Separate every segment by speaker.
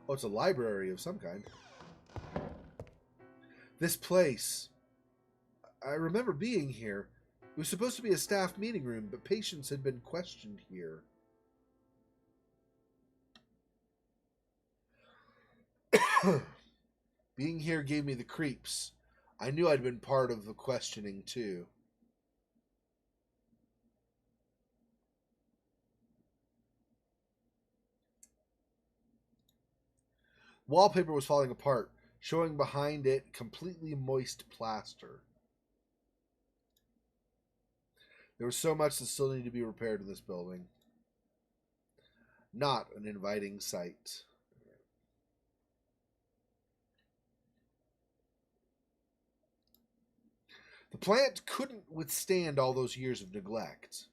Speaker 1: Oh, it's a library of some kind. This place. I remember being here. It was supposed to be a staff meeting room, but patients had been questioned here. Being here gave me the creeps. I knew I'd been part of the questioning, too. Wallpaper was falling apart, showing behind it completely moist plaster. There was so much that still needed to be repaired in this building. Not an inviting sight. The plant couldn't withstand all those years of neglect.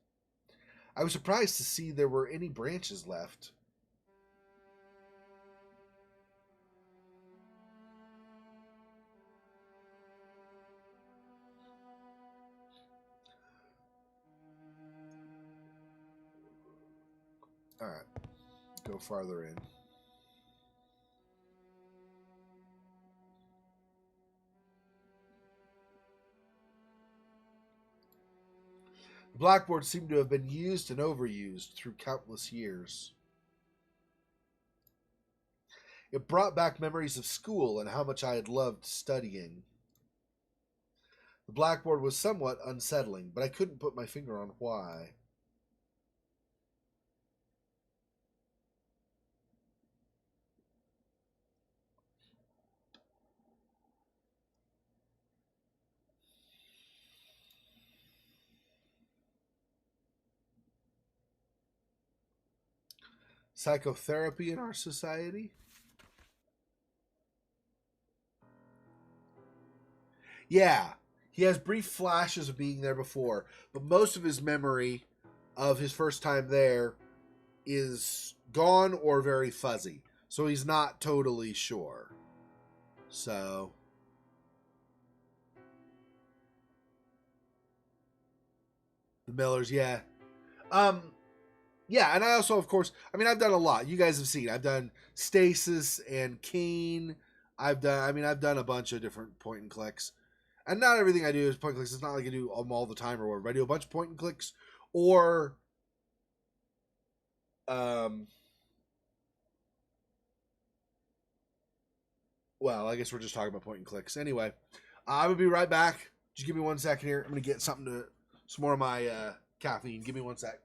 Speaker 1: I was surprised to see there were any branches left. Alright, go farther in. The blackboard seemed to have been used and overused through countless years. It brought back memories of school and how much I had loved studying. The blackboard was somewhat unsettling, but I couldn't put my finger on why. Psychotherapy in our society? Yeah, he has brief flashes of being there before, but most of his memory of his first time there is gone or very fuzzy. So he's not totally sure. So the Millers, yeah. Um yeah, and I also of course, I mean I've done a lot. You guys have seen. I've done Stasis and Kane. I've done a bunch of different point and clicks. And not everything I do is point and clicks. It's not like I do them all the time or whatever. I do a bunch of point and clicks or um well, I guess we're just talking about point and clicks. Anyway, I will be right back. Just give me 1 second here. I'm gonna get some more of my caffeine. Give me 1 sec.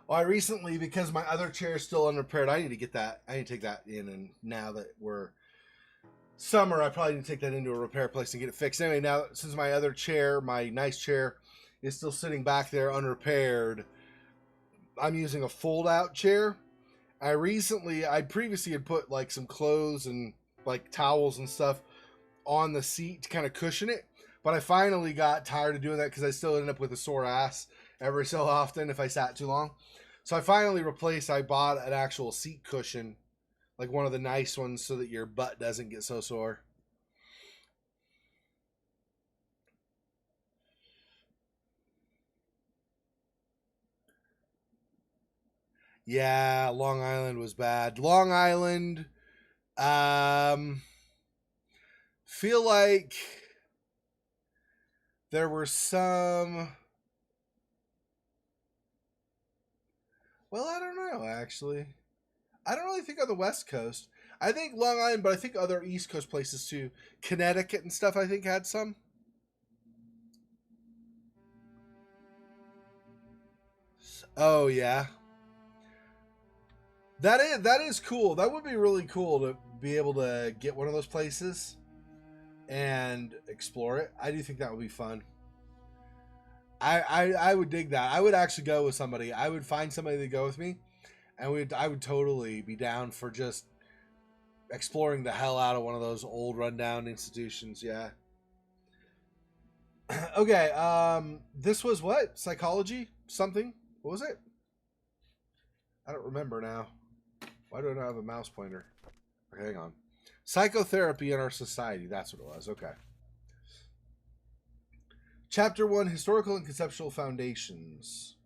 Speaker 1: Well, I recently, because my other chair is still unrepaired, I need to get that. I need to take that in, and now that we're summer, I probably need to take that into a repair place and get it fixed. Anyway, now since my other chair, my nice chair, is still sitting back there unrepaired, I'm using a fold-out chair. I previously had put like some clothes and like towels and stuff on the seat to kind of cushion it, but I finally got tired of doing that because I still end up with a sore ass every so often if I sat too long. So I bought an actual seat cushion, like one of the nice ones, so that your butt doesn't get so sore. Yeah, Long Island was bad. Long Island, um, feel like there were some. Well, I don't know, actually. I don't really think on the West Coast. I think Long Island, but I think other East Coast places too. Connecticut and stuff, I think, had some. Oh, yeah. That is cool. That would be really cool to be able to get one of those places and explore it. I do think that would be fun. I would dig that. I would actually go with somebody. I would find somebody to go with me, and I would totally be down for just exploring the hell out of one of those old rundown institutions. Yeah. Okay. This was what? Psychology? Something? What was it? I don't remember now. Why do I not have a mouse pointer? Okay, hang on. Psychotherapy in our society. That's what it was. Okay. Chapter 1, Historical and Conceptual Foundations.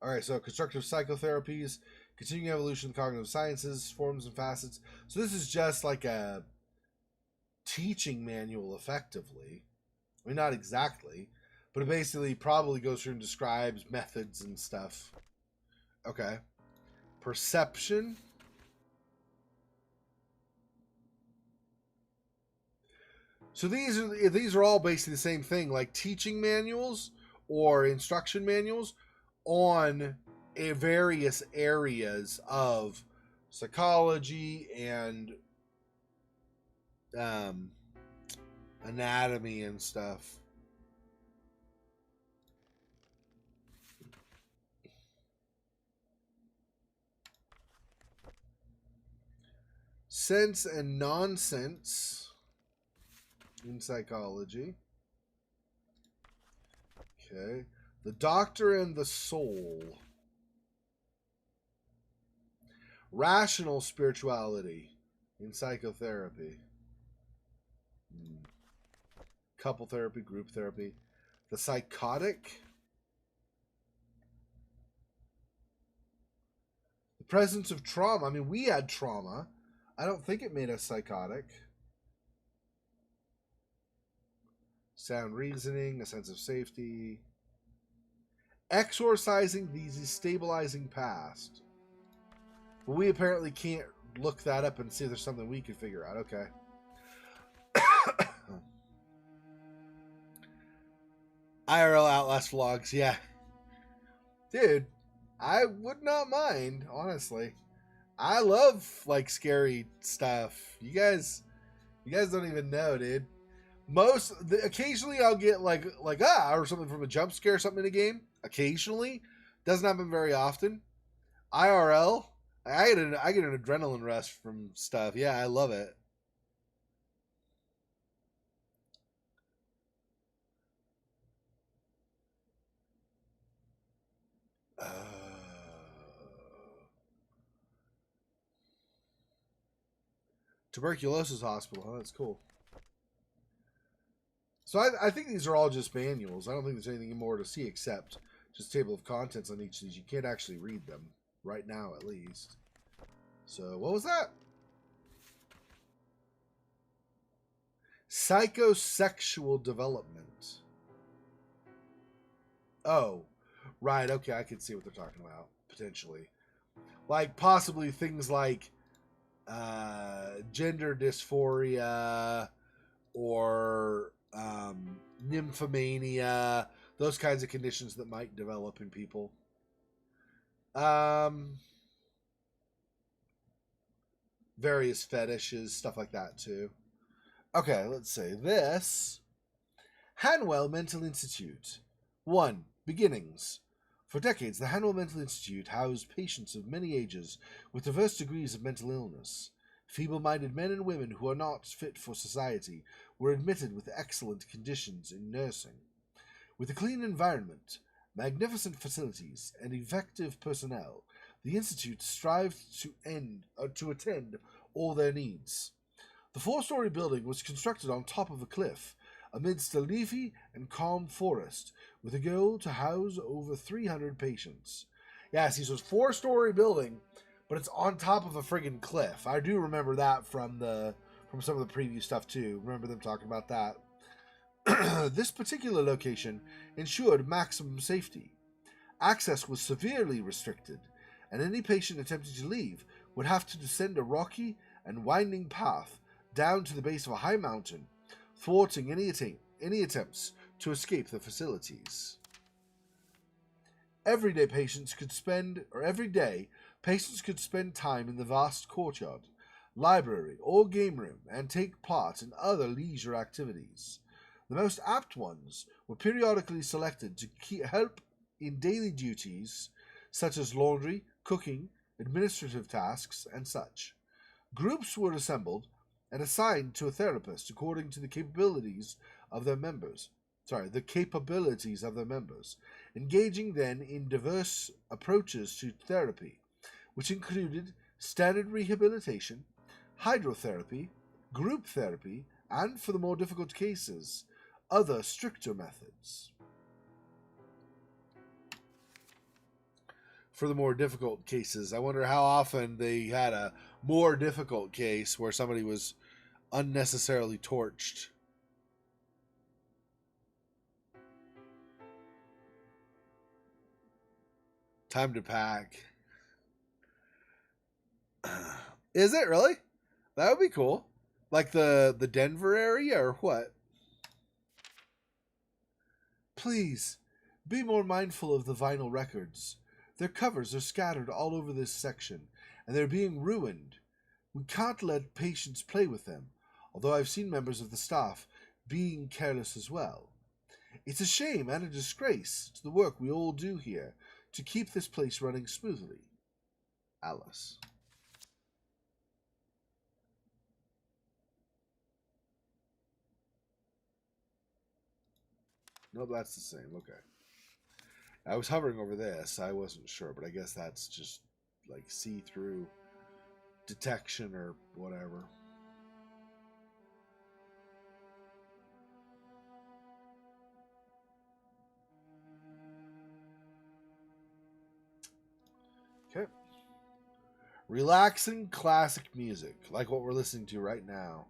Speaker 1: All right, so constructive psychotherapies, continuing evolution of cognitive sciences, forms and facets. So this is just like a teaching manual, effectively. I mean, not exactly, but it basically probably goes through and describes methods and stuff. Okay. Perception. So these are all basically the same thing, like teaching manuals or instruction manuals on various areas of psychology and um, anatomy and stuff. Sense and nonsense in psychology. Okay. The Doctor and the Soul. Rational spirituality in psychotherapy. Couple therapy, group therapy. The psychotic. The presence of trauma. I mean, we had trauma. I don't think it made us psychotic. Sound reasoning, a sense of safety. Exorcising the destabilizing past. But we apparently can't look that up and see if there's something we could figure out. Okay. IRL Outlast vlogs, yeah. Dude, I would not mind, honestly. I love like scary stuff. You guys don't even know, dude. Occasionally I'll get like or something from a jump scare or something in a game. Occasionally, doesn't happen very often. IRL, I get an adrenaline rush from stuff. Yeah, I love it. Uh, Tuberculosis hospital. Huh? That's cool. So I think these are all just manuals. I don't think there's anything more to see except just table of contents on each of these. You can't actually read them right now, at least. So what was that? Psychosexual development. Oh, right. Okay, I can see what they're talking about potentially. Like possibly things like gender dysphoria or nymphomania, those kinds of conditions that might develop in people. Um, Various fetishes, stuff like that too. Okay, let's say this. Hanwell Mental Institute. 1. Beginnings. For decades, the Hanwell Mental Institute housed patients of many ages with diverse degrees of mental illness. Feeble-minded men and women who are not fit for society were admitted with excellent conditions in nursing. With a clean environment, magnificent facilities, and effective personnel, the Institute strived to attend all their needs. The four-story building was constructed on top of a cliff, amidst a leafy and calm forest, with a goal to house over 300 patients. Yeah, see, so it's 4-story building, but it's on top of a friggin' cliff. I do remember that from some of the preview stuff too. Remember them talking about that. This particular location ensured maximum safety. Access was severely restricted, and any patient attempting to leave would have to descend a rocky and winding path down to the base of a high mountain, thwarting any attempts to escape the facilities. Every day patients could spend time in the vast courtyard, library, or game room and take part in other leisure activities. The most apt ones were periodically selected to help in daily duties such as laundry, cooking, administrative tasks, and such. Groups were assembled and assigned to a therapist according to the capabilities of their members. Engaging then in diverse approaches to therapy, which included standard rehabilitation, hydrotherapy, group therapy, and, for the more difficult cases, other stricter methods. For the more difficult cases, I wonder how often they had a more difficult case where somebody was unnecessarily torched. Time to pack. Is it really? That would be cool. Like the Denver area or what? Please, be more mindful of the vinyl records. Their covers are scattered all over this section, and they're being ruined. We can't let patients play with them, although I've seen members of the staff being careless as well. It's a shame and a disgrace to the work we all do here to keep this place running smoothly. Alice. Nope, that's the same. Okay. I was hovering over this. I wasn't sure, but I guess that's just like see-through detection or whatever. Okay. Relaxing classic music, like what we're listening to right now.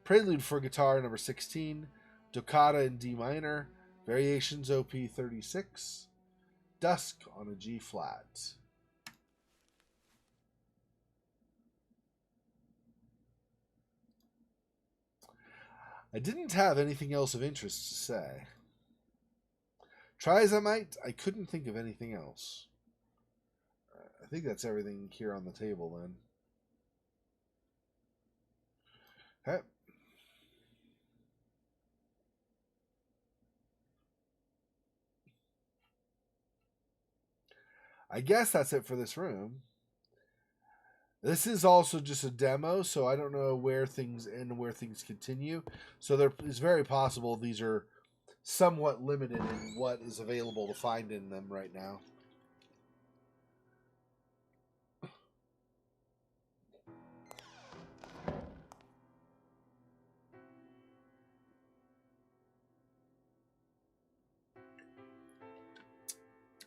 Speaker 1: Prelude for guitar number 16, Toccata in D minor, Variations OP 36, Dusk on a G flat. I didn't have anything else of interest to say. Try as I might, I couldn't think of anything else. I think that's everything here on the table then. Okay. I guess that's it for this room. This is also just a demo, so I don't know where things end and where things continue. So there is very possible these are somewhat limited in what is available to find in them right now.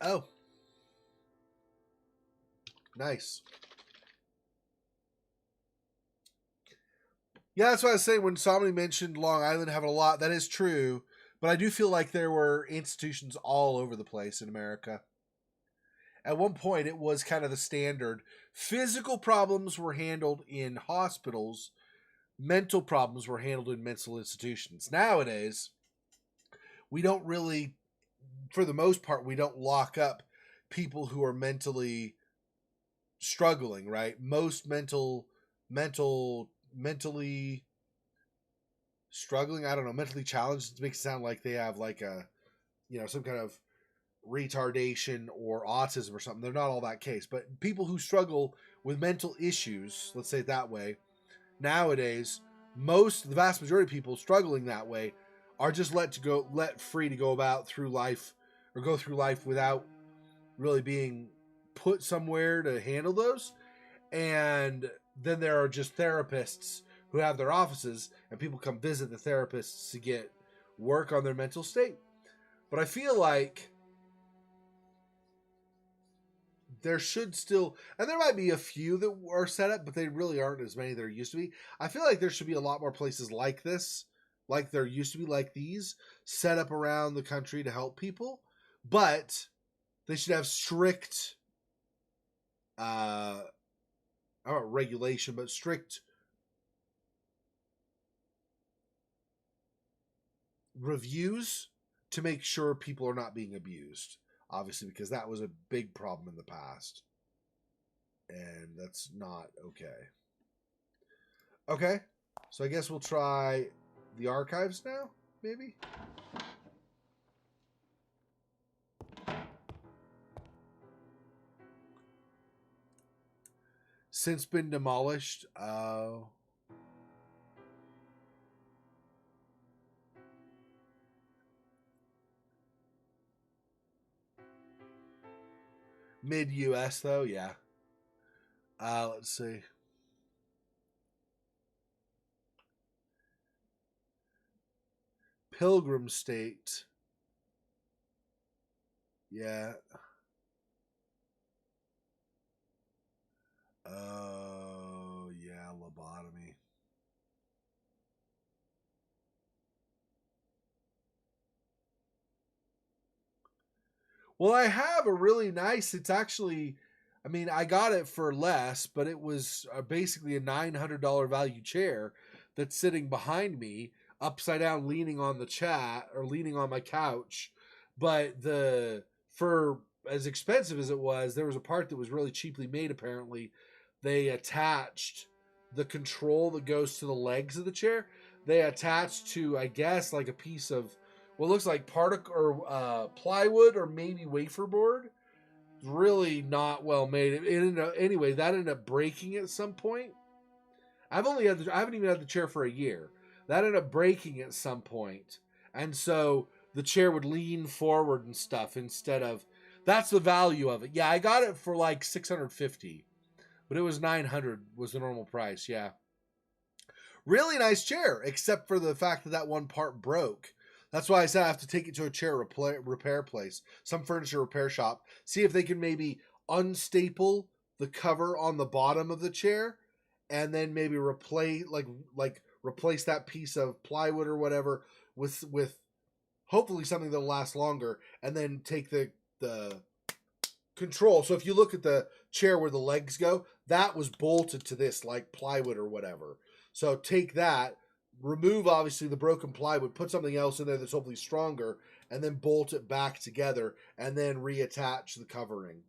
Speaker 1: Oh. Nice. Yeah, that's what I was saying when somebody mentioned Long Island having a lot. That is true. But I do feel like there were institutions all over the place in America. At one point, it was kind of the standard. Physical problems were handled in hospitals. Mental problems were handled in mental institutions. Nowadays, we don't really, for the most part, we don't lock up people who are mentally struggling, right? Most mentally struggling, I don't know, mentally challenged, it makes it sound like they have like a, some kind of retardation or autism or something. They're not all that case, but people who struggle with mental issues, let's say it that way, nowadays, the vast majority of people struggling that way are just let free to go about through life or go through life without really being put somewhere to handle those. And then there are just therapists who have their offices and people come visit the therapists to get work on their mental state. But I feel like there should still, and there might be a few that are set up, but they really aren't as many there used to be. I feel like there should be a lot more places like this, like there used to be, like these, set up around the country to help people. But they should have strict, I don't know, regulation, but strict reviews to make sure people are not being abused. Obviously, because that was a big problem in the past. And that's not okay. Okay, so I guess we'll try the archives now, maybe? Since been demolished. Mid-US, though, yeah. Let's see. Pilgrim State. Yeah. Oh, yeah, lobotomy. Well, I have a really nice, it's actually, I mean, I got it for less, but it was basically a $900 value chair that's sitting behind me, upside down, leaning on the chat or leaning on my couch. But for as expensive as it was, there was a part that was really cheaply made, apparently. They attached the control that goes to the legs of the chair. They attached to, I guess, like a piece of what looks like particle or plywood or maybe wafer board. Really not well made. Anyway, that ended up breaking at some point. I haven't even had the chair for a year. That ended up breaking at some point, and so the chair would lean forward and stuff instead of. That's the value of it. Yeah, I got it for like $650, but it was $900 was the normal price. Yeah, really nice chair, except for the fact that that one part broke. That's why I said I have to take it to a chair repair place, some furniture repair shop, see if they can maybe unstaple the cover on the bottom of the chair, and then maybe replace that piece of plywood or whatever with hopefully something that'll last longer, and then take the control. So if you look at the chair where the legs go, that was bolted to this like plywood or whatever. So take that, remove obviously the broken plywood, put something else in there that's hopefully stronger, and then bolt it back together, and then reattach the covering.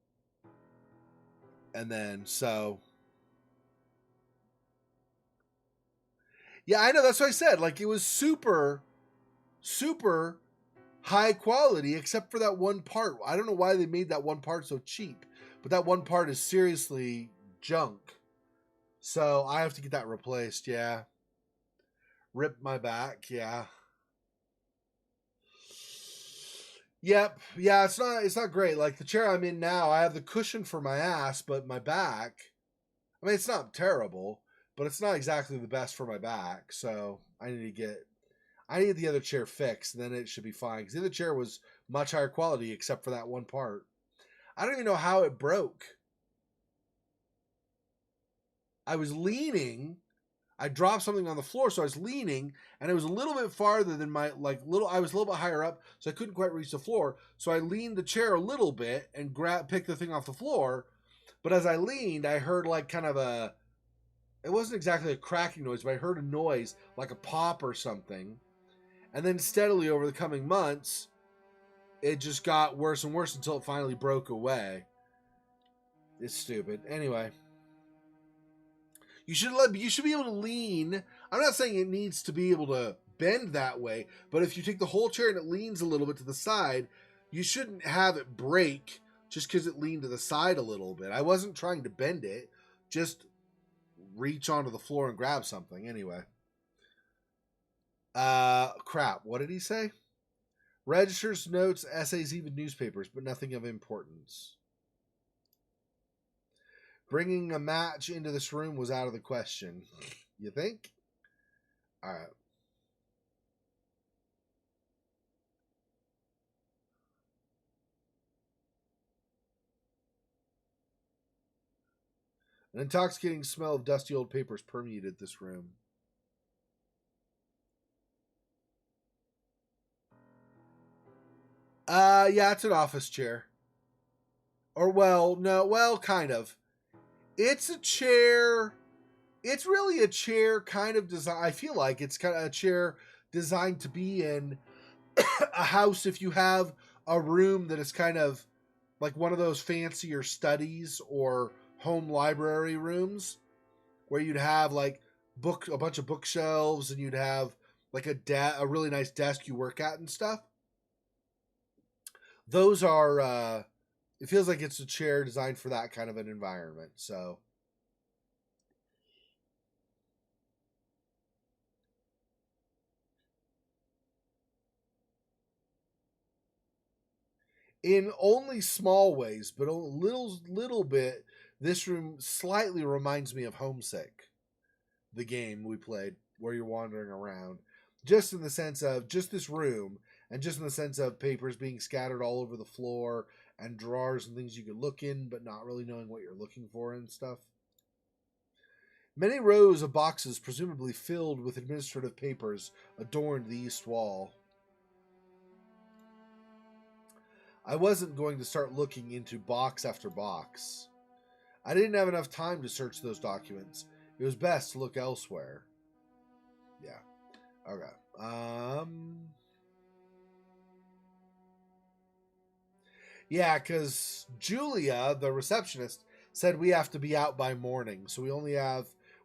Speaker 1: And then yeah, I know, that's what I said. Like, it was super, super high quality, except for that one part. I don't know why they made that one part so cheap, but that one part is seriously junk. So I have to get that replaced. Yeah. Rip my back. Yeah. Yep. Yeah, it's not great. Like the chair I'm in now, I have the cushion for my ass, but my back, I mean, it's not terrible, but it's not exactly the best for my back. So I need the other chair fixed, and then it should be fine. Because the other chair was much higher quality, except for that one part. I don't even know how it broke. I was leaning. I dropped something on the floor, so I was leaning, and it was a little bit farther than my I was a little bit higher up, so I couldn't quite reach the floor. So I leaned the chair a little bit and picked the thing off the floor. But as I leaned, I heard like kind of a. It wasn't exactly a cracking noise, but I heard a noise like a pop or something. And then steadily over the coming months, it just got worse and worse until it finally broke away. It's stupid. Anyway, you should be able to lean. I'm not saying it needs to be able to bend that way, but if you take the whole chair and it leans a little bit to the side, you shouldn't have it break just because it leaned to the side a little bit. I wasn't trying to bend it, just reach onto the floor and grab something. Anyway. Crap. What did he say? Registers, notes, essays, even newspapers, but nothing of importance. Bringing a match into this room was out of the question. You think? All right. An intoxicating smell of dusty old papers permeated this room. Yeah, it's an office chair. Or, well, no, well, kind of. It's a chair. It's really a chair kind of design. I feel like it's kind of a chair designed to be in a house if you have a room that is kind of like one of those fancier studies or home library rooms where you'd have like a bunch of bookshelves, and you'd have like a really nice desk you work at and stuff. Those are it feels like it's a chair designed for that kind of an environment. So in only small ways, but a little bit, this room slightly reminds me of Homesick, the game we played where you're wandering around. Just in the sense of just this room, and just in the sense of papers being scattered all over the floor, and drawers and things you could look in, but not really knowing what you're looking for and stuff. Many rows of boxes, presumably filled with administrative papers, adorned the east wall. I wasn't going to start looking into box after box. I didn't have enough time to search those documents. It was best to look elsewhere. Yeah. Okay. Yeah, because Julia, the receptionist, said we have to be out by morning. So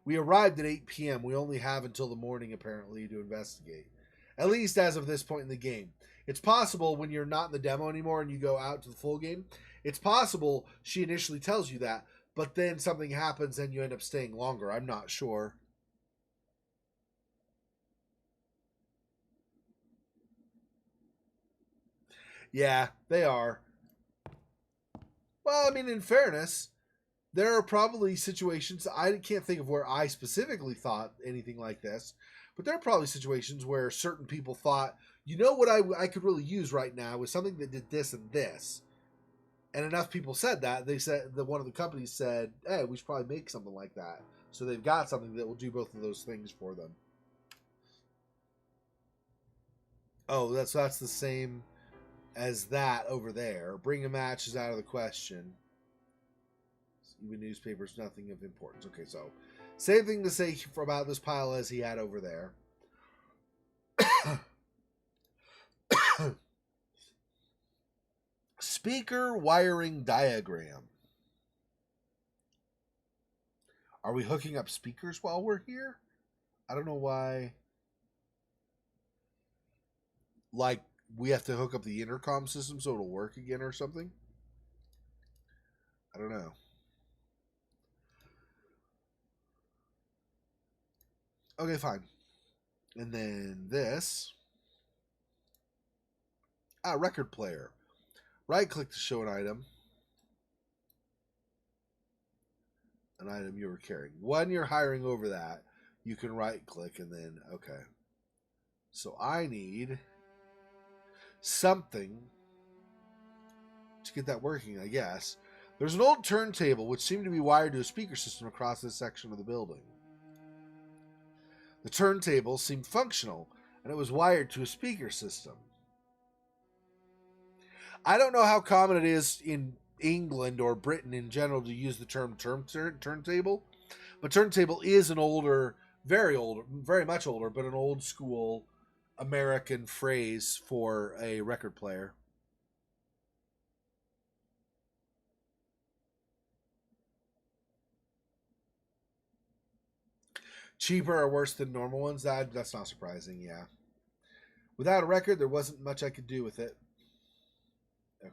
Speaker 1: we arrived at 8 p.m. We only have until the morning, apparently, to investigate. At least as of this point in the game. It's possible when you're not in the demo anymore and you go out to the full game, it's possible she initially tells you that, but then something happens and you end up staying longer. I'm not sure. Yeah, they are. Well, I mean, in fairness, there are probably situations, I can't think of where I specifically thought anything like this, but there are probably situations where certain people thought, you know what I could really use right now is something that did this and this. And enough people said that, they said that one of the companies said, hey, we should probably make something like that. So they've got something that will do both of those things for them. Oh, that's the same as that over there. Bring a match is out of the question. Even newspapers, nothing of importance. Okay, so same thing to say about this pile as he had over there. Speaker wiring diagram. Are we hooking up speakers while we're here? I don't know why. Like, we have to hook up the intercom system so it'll work again or something? I don't know. Okay, fine. And then this. Record player. Right click to show an item. An item you were carrying. When you're hiring over that, you can right click and then, okay. So I need something to get that working, I guess. There's an old turntable which seemed to be wired to a speaker system across this section of the building. The turntable seemed functional, and it was wired to a speaker system. I don't know how common it is in England or Britain in general to use the term turntable, but turntable is an older, very much older, but an old school American phrase for a record player. Cheaper or worse than normal ones? That's not surprising, yeah. Without a record, there wasn't much I could do with it. Okay.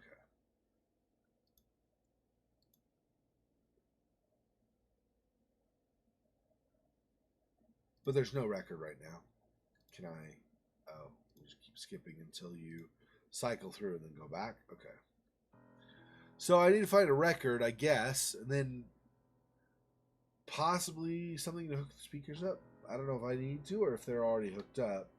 Speaker 1: But there's no record right now. Can I? Oh, we'll just keep skipping until you cycle through and then go back? Okay. So I need to find a record, I guess, and then possibly something to hook the speakers up. I don't know if I need to or if they're already hooked up.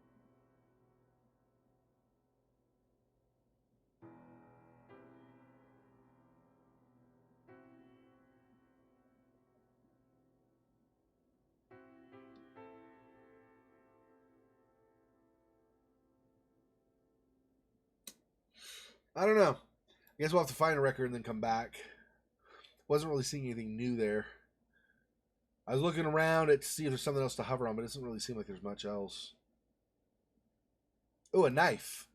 Speaker 1: I don't know. I guess we'll have to find a record and then come back. Wasn't really seeing anything new there. I was looking around to see if there's something else to hover on, but it doesn't really seem like there's much else. Oh, a knife.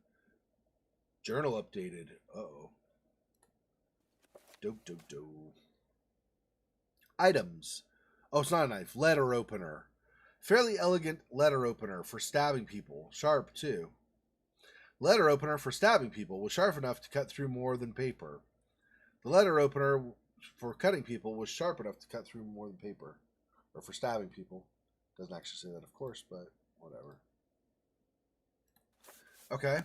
Speaker 1: Journal updated. Uh-oh. Dope, dope, dope. Items. Oh, it's not a knife. Letter opener. Fairly elegant letter opener for stabbing people. Sharp, too. Letter opener for stabbing people was sharp enough to cut through more than paper. The letter opener for cutting people was sharp enough to cut through more than paper. Or for stabbing people. Doesn't actually say that, of course, but whatever. Okay.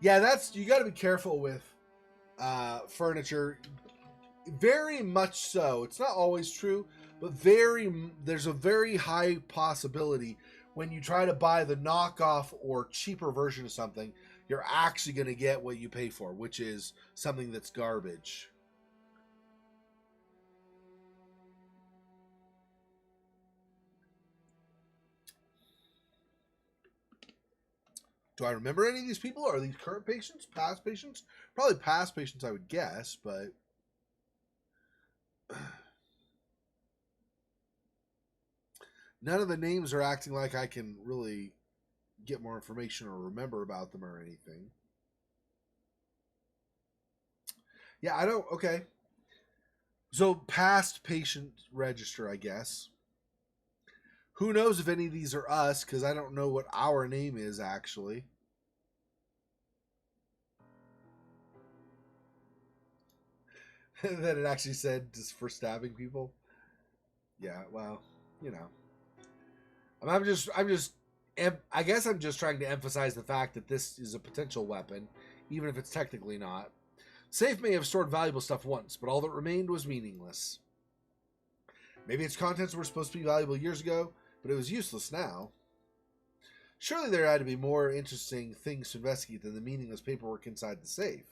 Speaker 1: Yeah, that's, you got to be careful with furniture. Very much so. It's not always true, but there's a very high possibility when you try to buy the knockoff or cheaper version of something, you're actually going to get what you pay for, which is something that's garbage. Do I remember any of these people? Are these current patients? Past patients? Probably past patients, I would guess, but none of the names are acting like I can really get more information or remember about them or anything. Yeah, I don't. Okay. So, past patient register, I guess. Who knows if any of these are us, because I don't know what our name is actually. That it actually said just for stabbing people. Yeah, well, you know. I guess I'm just trying to emphasize the fact that this is a potential weapon, even if it's technically not. Safe may have stored valuable stuff once, but all that remained was meaningless. Maybe its contents were supposed to be valuable years ago, but it was useless now. Surely there had to be more interesting things to investigate than the meaningless paperwork inside the safe.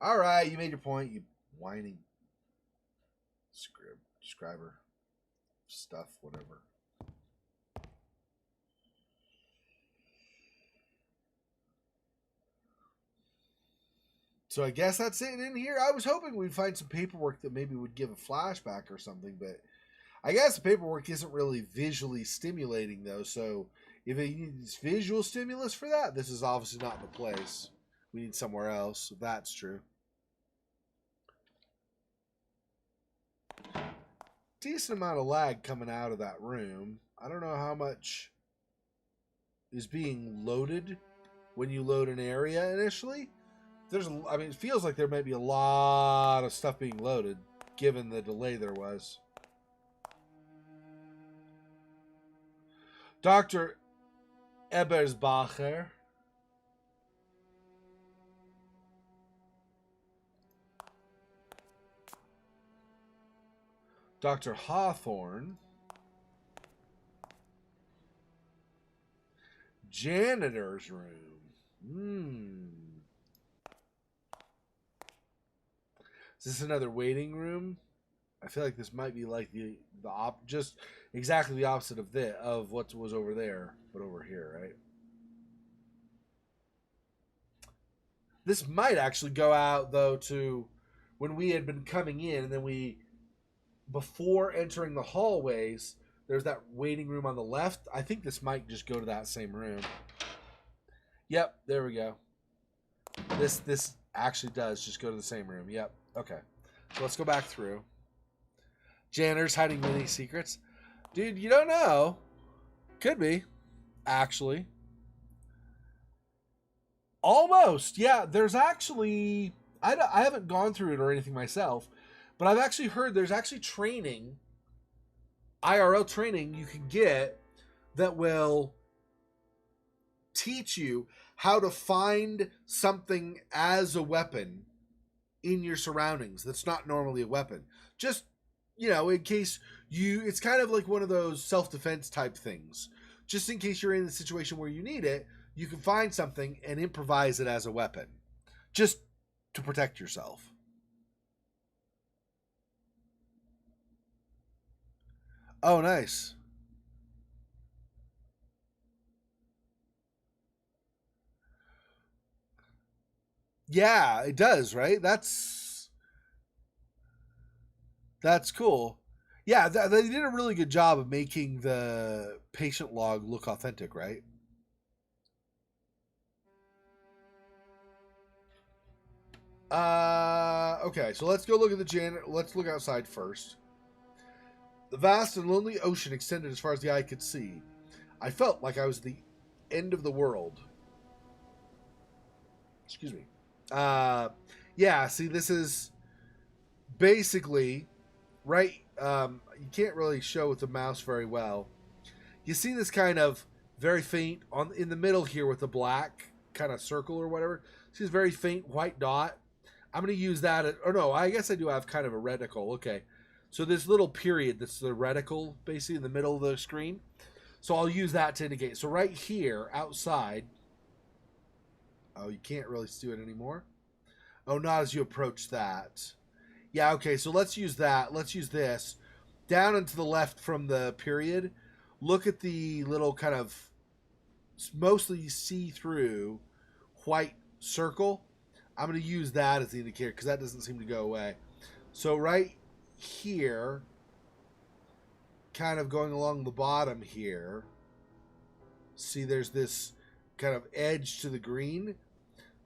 Speaker 1: All right, you made your point, you whining scriber stuff, whatever. So I guess that's it in here. I was hoping we'd find some paperwork that maybe would give a flashback or something, but I guess the paperwork isn't really visually stimulating, though, so if it needs visual stimulus for that, this is obviously not the place. We need somewhere else, if that's true. Decent amount of lag coming out of that room. I don't know how much is being loaded when you load an area initially. It feels like there may be a lot of stuff being loaded, given the delay there was. Dr. Ebersbacher. Dr. Hawthorne. Janitor's room. Is this another waiting room? I feel like this might be like just exactly the opposite of what was over there, but over here, right? This might actually go out though to when we had been coming in, and then before entering the hallways, there's that waiting room on the left. I think this might just go to that same room. Yep, there we go. This actually does just go to the same room. Yep. Okay. So let's go back through. Janitor's hiding many secrets. Dude, you don't know. Could be. Actually. Almost. Yeah, there's actually... I haven't gone through it or anything myself, but I've actually heard there's actually training, IRL training you can get that will teach you how to find something as a weapon in your surroundings that's not normally a weapon. Just, in case it's kind of like one of those self-defense type things. Just in case you're in a situation where you need it, you can find something and improvise it as a weapon. Just to protect yourself. Oh, nice. Yeah, it does, right? That's cool. Yeah, they did a really good job of making the patient log look authentic, right? Okay, so let's go look at the janitor. Let's look outside first. The vast and lonely ocean extended as far as the eye could see. I felt like I was at the end of the world. Excuse me. Yeah, see, this is basically right. You can't really show with the mouse very well. You see this kind of very faint on in the middle here with the black kind of circle or whatever. See this very faint white dot. I'm going to use that. Or no, I guess I do have kind of a reticle. Okay, so this little period that's the reticle basically in the middle of the screen. So I'll use that to indicate. So right here outside. Oh, you can't really see it anymore. Oh, not as you approach that. Yeah, okay, so let's use that. Let's use this. Down and to the left from the period, look at the little kind of mostly see-through white circle. I'm going to use that as the indicator because that doesn't seem to go away. So right here, kind of going along the bottom here, see there's this kind of edge to the green.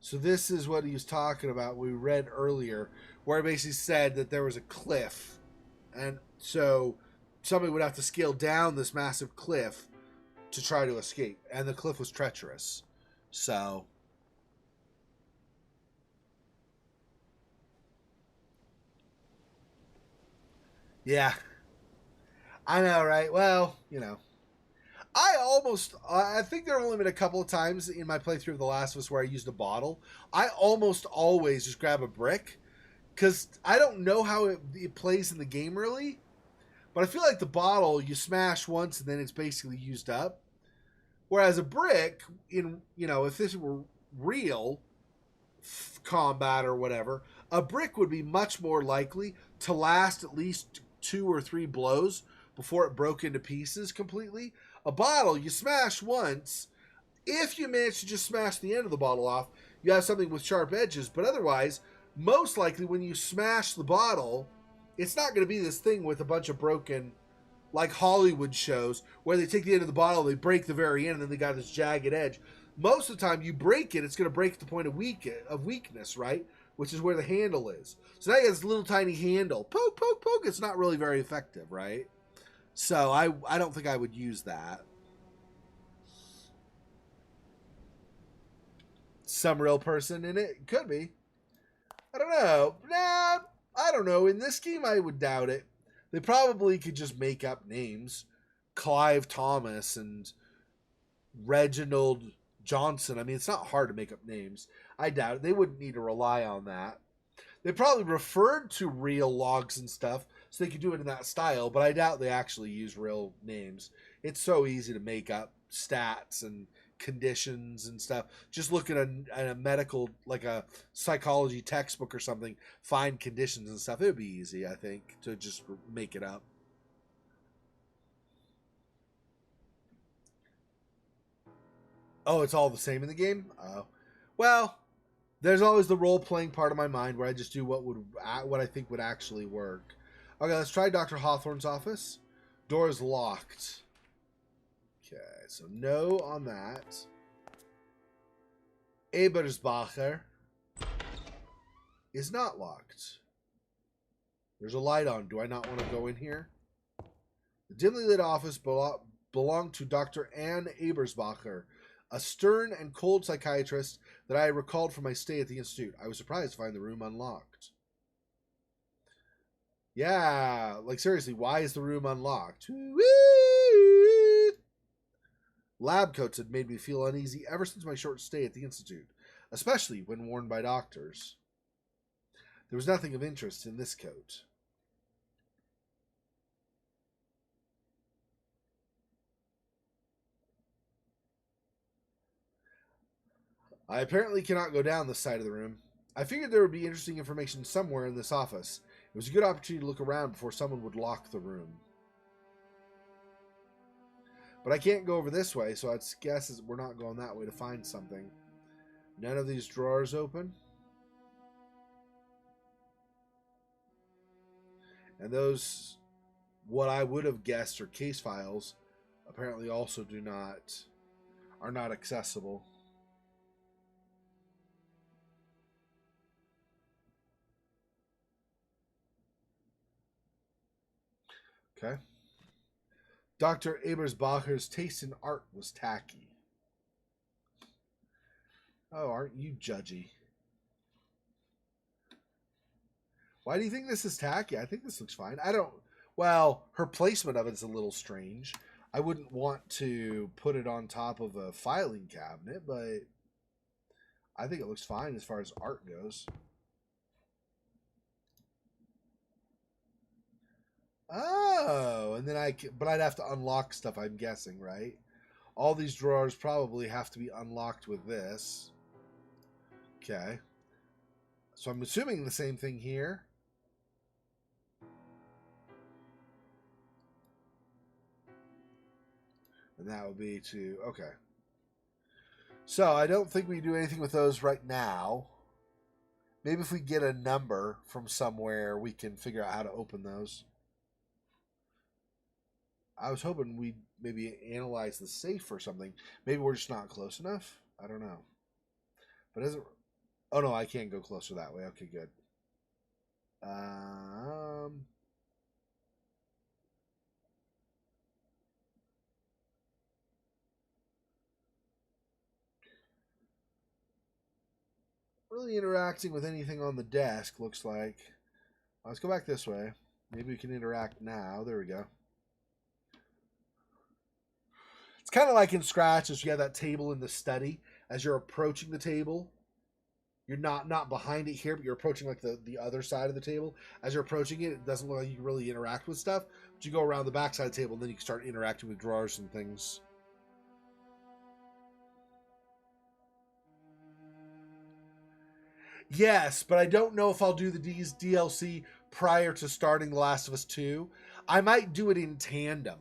Speaker 1: So this is what he was talking about. We read earlier, where he basically said that there was a cliff, and so somebody would have to scale down this massive cliff to try to escape, and the cliff was treacherous. So, yeah, I know, right? Well, I think there have only been a couple of times in my playthrough of The Last of Us where I used a bottle. I almost always just grab a brick because I don't know how it plays in the game really, but I feel like the bottle you smash once and then it's basically used up. Whereas a brick, if this were real combat or whatever, a brick would be much more likely to last at least 2 or 3 blows before it broke into pieces completely. A bottle, you smash once. If you manage to just smash the end of the bottle off, you have something with sharp edges. But otherwise, most likely when you smash the bottle, it's not going to be this thing with a bunch of broken, like Hollywood shows, where they take the end of the bottle, they break the very end, and then they got this jagged edge. Most of the time, you break it, it's going to break at the point of weakness, right? Which is where the handle is. So now you have this little tiny handle. Poke, poke, poke. It's not really very effective, right? So I don't think I would use that. Some real person in it? Could be. I don't know. Nah, I don't know. In this game, I would doubt it. They probably could just make up names. Clive Thomas and Reginald Johnson. I mean, it's not hard to make up names. I doubt it. They wouldn't need to rely on that. They probably referred to real logs and stuff, so they could do it in that style, but I doubt they actually use real names. It's so easy to make up stats and conditions and stuff. Just look at a medical, like a psychology textbook or something, find conditions and stuff. It would be easy, I think, to just make it up. Oh, it's all the same in the game? Oh. Well, there's always the role playing part of my mind where I just do what I think would actually work. Okay, let's try Dr. Hawthorne's office. Door is locked. Okay, so no on that. Ebersbacher is not locked. There's a light on. Do I not want to go in here? The dimly lit office belonged to Dr. Anne Ebersbacher, a stern and cold psychiatrist that I recalled from my stay at the Institute. I was surprised to find the room unlocked. Yeah, like seriously, why is the room unlocked? Lab coats had made me feel uneasy ever since my short stay at the Institute, especially when worn by doctors. There was nothing of interest in this coat. I apparently cannot go down this side of the room. I figured there would be interesting information somewhere in this office. It was a good opportunity to look around before someone would lock the room. But I can't go over this way, so I'd guess we're not going that way to find something. None of these drawers open. And those, what I would have guessed are case files, apparently also are not accessible. Okay. Dr. Ebersbacher's taste in art was tacky. Oh, aren't you judgy? Why do you think this is tacky? I think this looks fine. I don't. Well, her placement of it is a little strange. I wouldn't want to put it on top of a filing cabinet, but I think it looks fine as far as art goes. Oh, and then but I'd have to unlock stuff, I'm guessing, right? All these drawers probably have to be unlocked with this. Okay. So I'm assuming the same thing here. And that would be okay. So I don't think we do anything with those right now. Maybe if we get a number from somewhere, we can figure out how to open those. I was hoping we'd maybe analyze the safe or something. Maybe we're just not close enough. I don't know. But it doesn't. Oh no, I can't go closer that way. Okay, good. Really interacting with anything on the desk, looks like. Let's go back this way. Maybe we can interact now. There we go. It's kind of like in Scratch, as you have that table in the study. As you're approaching the table, you're not behind it here, but you're approaching like the other side of the table. As you're approaching it, it doesn't look like you can really interact with stuff. But you go around the back side of the table, and then you can start interacting with drawers and things. Yes, but I don't know if I'll do the DLC prior to starting The Last of Us 2. I might do it in tandem.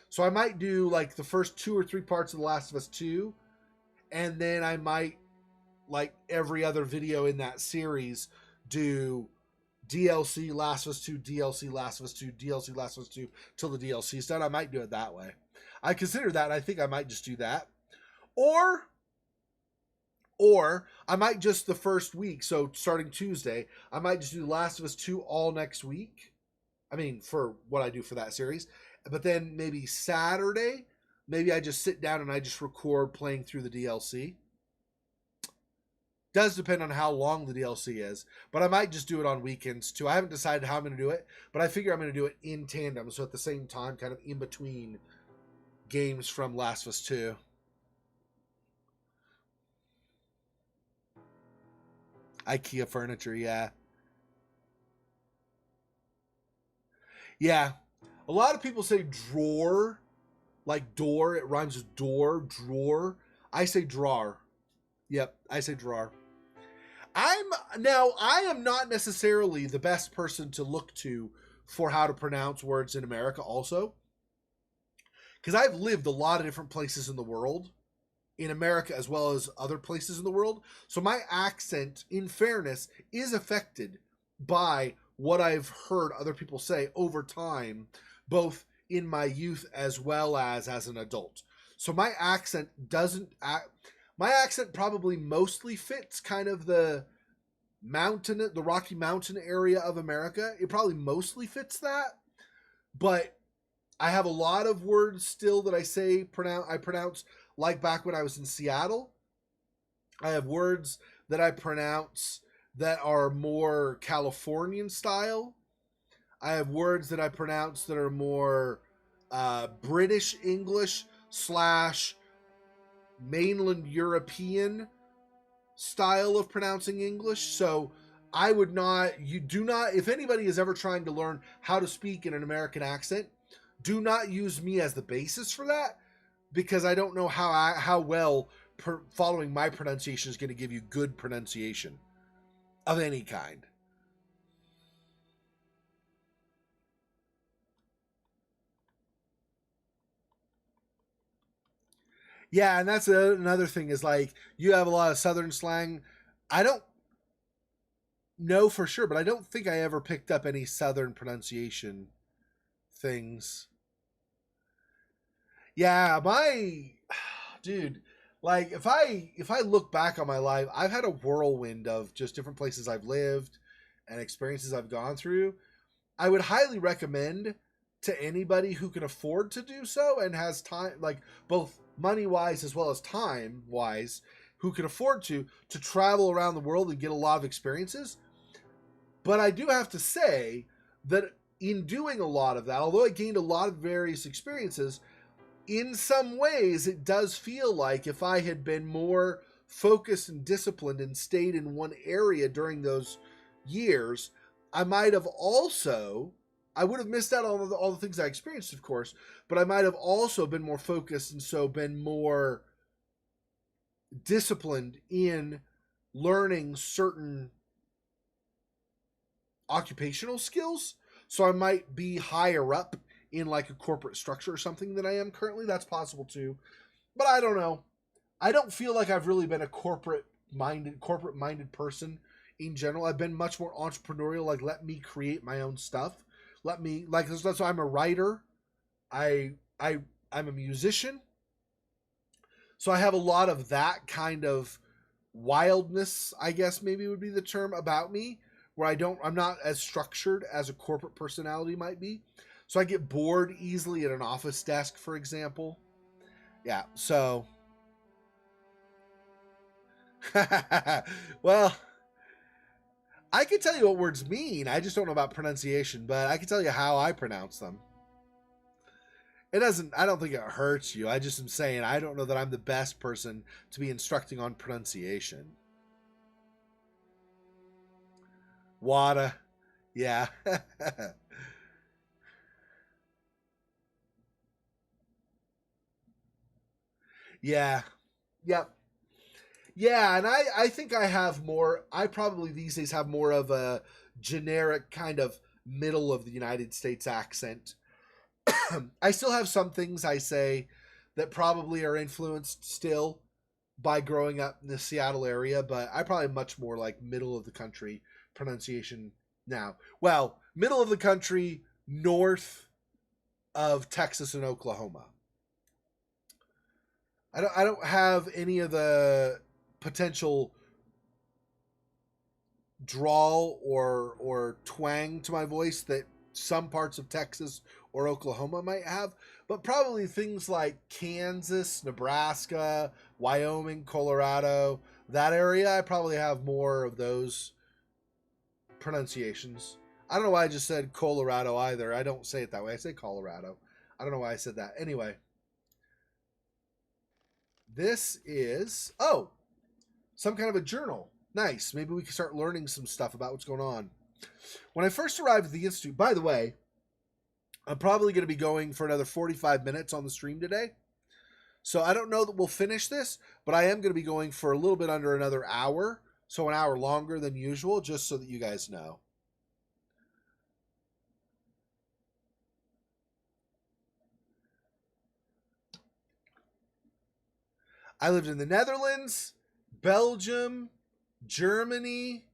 Speaker 1: So I might do like the first 2 or 3 parts of The Last of Us 2, and then I might, like every other video in that series, do DLC Last of Us 2, DLC Last of Us 2, DLC Last of Us 2 till the DLC is done. I might do it that way. I consider that, and I think I might just do that. Or I might just the first week, so starting Tuesday, I might just do Last of Us 2 all next week. I mean, for what I do for that series. But then maybe Saturday, maybe I just sit down and I just record playing through the DLC. Does depend on how long the DLC is, but I might just do it on weekends too. I haven't decided how I'm going to do it, but I figure I'm going to do it in tandem, so at the same time, kind of in between games from Last of Us 2. IKEA furniture, yeah. Yeah. A lot of people say drawer, like door. It rhymes with door, drawer. I say drawer. Yep, I say drawer. I am not necessarily the best person to look to for how to pronounce words in America also. Because I've lived a lot of different places in the world, in America as well as other places in the world. So my accent, in fairness, is affected by what I've heard other people say over time, both in my youth as well as an adult. So my accent my accent probably mostly fits kind of the Rocky Mountain area of America. It probably mostly fits that, but I have a lot of words still that I pronounce like back when I was in Seattle. I have words that I pronounce that are more Californian style. I have words that I pronounce that are more British English / mainland European style of pronouncing English. So if anybody is ever trying to learn how to speak in an American accent, do not use me as the basis for that, because I don't know how well following my pronunciation is going to give you good pronunciation of any kind. Yeah, and that's another thing is like you have a lot of Southern slang. I don't No, for sure, but I don't think I ever picked up any Southern pronunciation things. Yeah, my dude, like if I look back on my life, I've had a whirlwind of just different places I've lived and experiences I've gone through. I would highly recommend to anybody who can afford to do so and has time, like both money wise as well as time wise, who can afford to travel around the world and get a lot of experiences. But I do have to say that in doing a lot of that, although I gained a lot of various experiences, in some ways it does feel like if I had been more focused and disciplined and stayed in one area during those years, I might have also, I would have missed out on all the things I experienced, of course, but I might have also been more focused and so been more disciplined in learning certain occupational skills. So I might be higher up in like a corporate structure or something than I am currently. That's possible too. But I don't know. I don't feel like I've really been a corporate minded person in general. I've been much more entrepreneurial, like let me create my own stuff. Let me like that's why I'm a writer. I I I'm a musician. So I have a lot of that kind of wildness, I guess maybe would be the term about me, where I'm not as structured as a corporate personality might be. So I get bored easily at an office desk, for example. Yeah, so well, I can tell you what words mean. I just don't know about pronunciation, but I can tell you how I pronounce them. It doesn't, I don't think it hurts you. I just am saying I don't know that I'm the best person to be instructing on pronunciation. Wada. Yeah. Yeah. Yep. Yeah, and I think I have more, I probably these days have more of a generic kind of middle of the United States accent. I still have some things I say that probably are influenced still by growing up in the Seattle area, but I probably much more like middle of the country pronunciation now. Well, middle of the country north of Texas and Oklahoma. I don't have any of the potential drawl or twang to my voice that some parts of Texas or Oklahoma might have, but probably things like Kansas, Nebraska, Wyoming, Colorado, that area, I probably have more of those pronunciations. I don't know why I just said Colorado either. I don't say it that way. I say Colorado. I don't know why I said that. Anyway, this is some kind of a journal. Nice. Maybe we can start learning some stuff about what's going on. When I first arrived at the Institute, by the way, I'm probably going to be going for another 45 minutes on the stream today. So I don't know that we'll finish this, but I am going to be going for a little bit under another hour. So an hour longer than usual, just so that you guys know. I lived in the Netherlands, Belgium, Germany,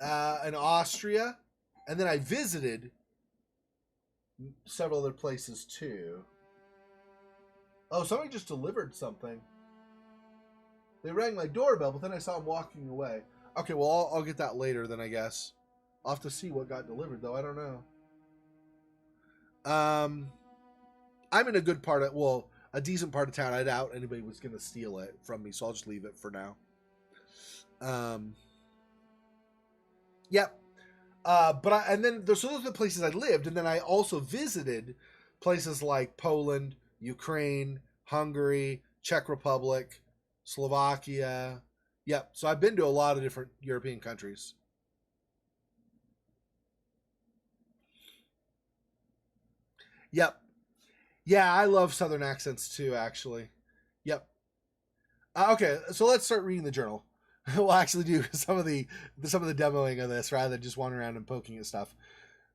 Speaker 1: and Austria. And then I visited several other places too. Oh, somebody just delivered something. They rang my doorbell, but then I saw them walking away. Okay, well, I'll get that later then, I guess. I'll have to see what got delivered, though. I don't know. I'm in a good part of, well, a decent part of town. I doubt anybody was going to steal it from me, so I'll just leave it for now. Yep. And then so those are the places I lived, and then I also visited places like Poland, Ukraine, Hungary, Czech Republic, Slovakia. Yep. So I've been to a lot of different European countries. Yep. Yeah, I love Southern accents too, actually. Yep. Okay, so let's start reading the journal. We'll actually do some of the demoing of this rather than just wandering around and poking at stuff.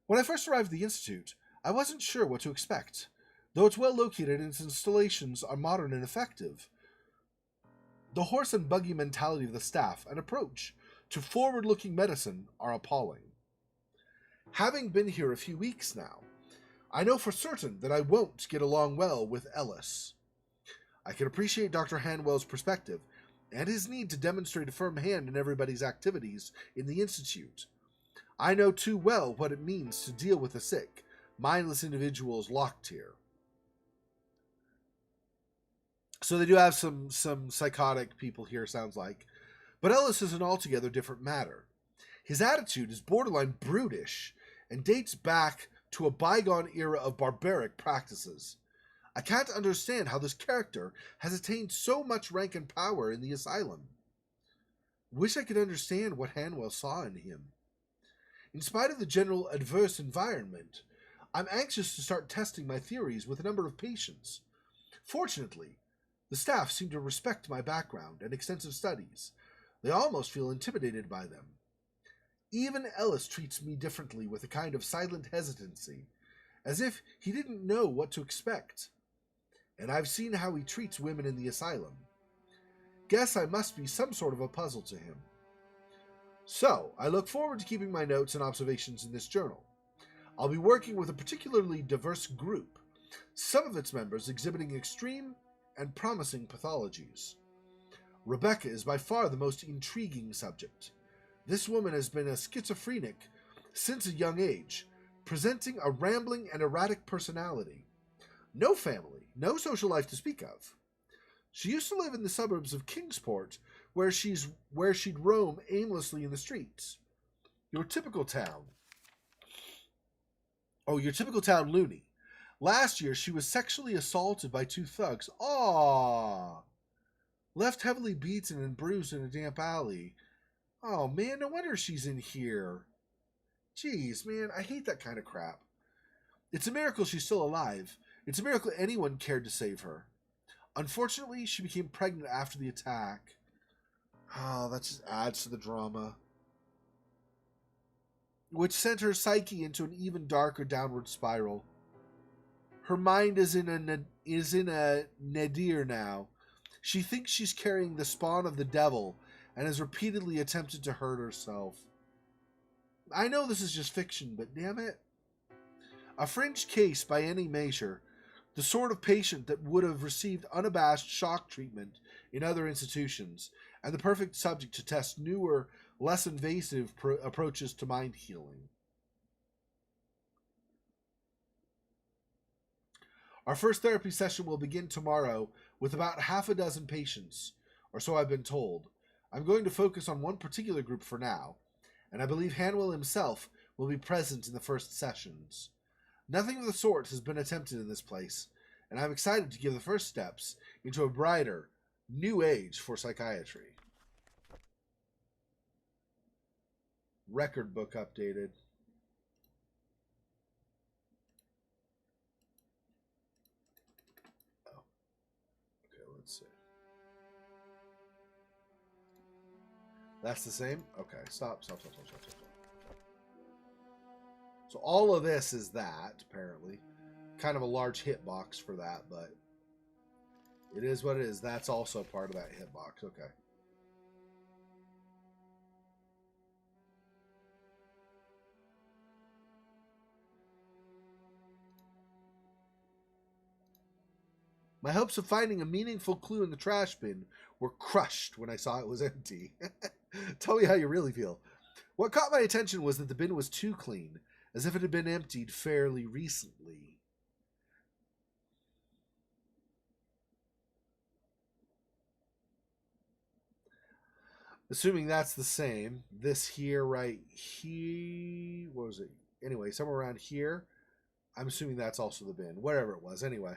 Speaker 1: When I first arrived at the Institute, I wasn't sure what to expect. Though it's well located and its installations are modern and effective, the horse and buggy mentality of the staff and approach to forward-looking medicine are appalling. Having been here a few weeks now, I know for certain that I won't get along well with Ellis. I can appreciate Dr. Hanwell's perspective and his need to demonstrate a firm hand in everybody's activities in the Institute. I know too well what it means to deal with the sick, mindless individuals locked here. So they do have some psychotic people here, sounds like. But Ellis is an altogether different matter. His attitude is borderline brutish and dates back to a bygone era of barbaric practices. I can't understand how this character has attained so much rank and power in the asylum. Wish I could understand what Hanwell saw in him. In spite of the general adverse environment, I'm anxious to start testing my theories with a number of patients. Fortunately, the staff seem to respect my background and extensive studies. They almost feel intimidated by them. Even Ellis treats me differently with a kind of silent hesitancy, as if he didn't know what to expect. And I've seen how he treats women in the asylum. Guess I must be some sort of a puzzle to him. So, I look forward to keeping my notes and observations in this journal. I'll be working with a particularly diverse group, some of its members exhibiting extreme and promising pathologies. Rebecca is by far the most intriguing subject. This woman has been a schizophrenic since a young age, presenting a rambling and erratic personality. No family, no social life to speak of. She used to live in the suburbs of Kingsport, where she'd roam aimlessly in the streets. Your typical town loony. Last year, she was sexually assaulted by two thugs. Aww. Left heavily beaten and bruised in a damp alley. Oh, man, no wonder she's in here. Jeez, man, I hate that kind of crap. It's a miracle she's still alive. It's a miracle anyone cared to save her. Unfortunately, she became pregnant after the attack. Oh, that just adds to the drama. Which sent her psyche into an even darker downward spiral. Her mind is in a nadir now. She thinks she's carrying the spawn of the devil and has repeatedly attempted to hurt herself. I know this is just fiction, but damn it. A fringe case by any measure, the sort of patient that would have received unabashed shock treatment in other institutions, and the perfect subject to test newer, less invasive approaches to mind healing. Our first therapy session will begin tomorrow with about half a dozen patients, or so I've been told. I'm going to focus on one particular group for now, and I believe Hanwell himself will be present in the first sessions. Nothing of the sort has been attempted in this place, and I'm excited to give the first steps into a brighter, new age for psychiatry. Record book updated. Oh. Okay, let's see. That's the same? Okay, stop. So all of this is that, apparently. Kind of a large hitbox for that, but it is what it is. That's also part of that hitbox. Okay. My hopes of finding a meaningful clue in the trash bin were crushed when I saw it was empty. Tell me how you really feel. What caught my attention was that the bin was too clean, as if it had been emptied fairly recently. Assuming that's the same, this here, right here, what was it? Anyway, somewhere around here, I'm assuming that's also the bin, whatever it was, anyway.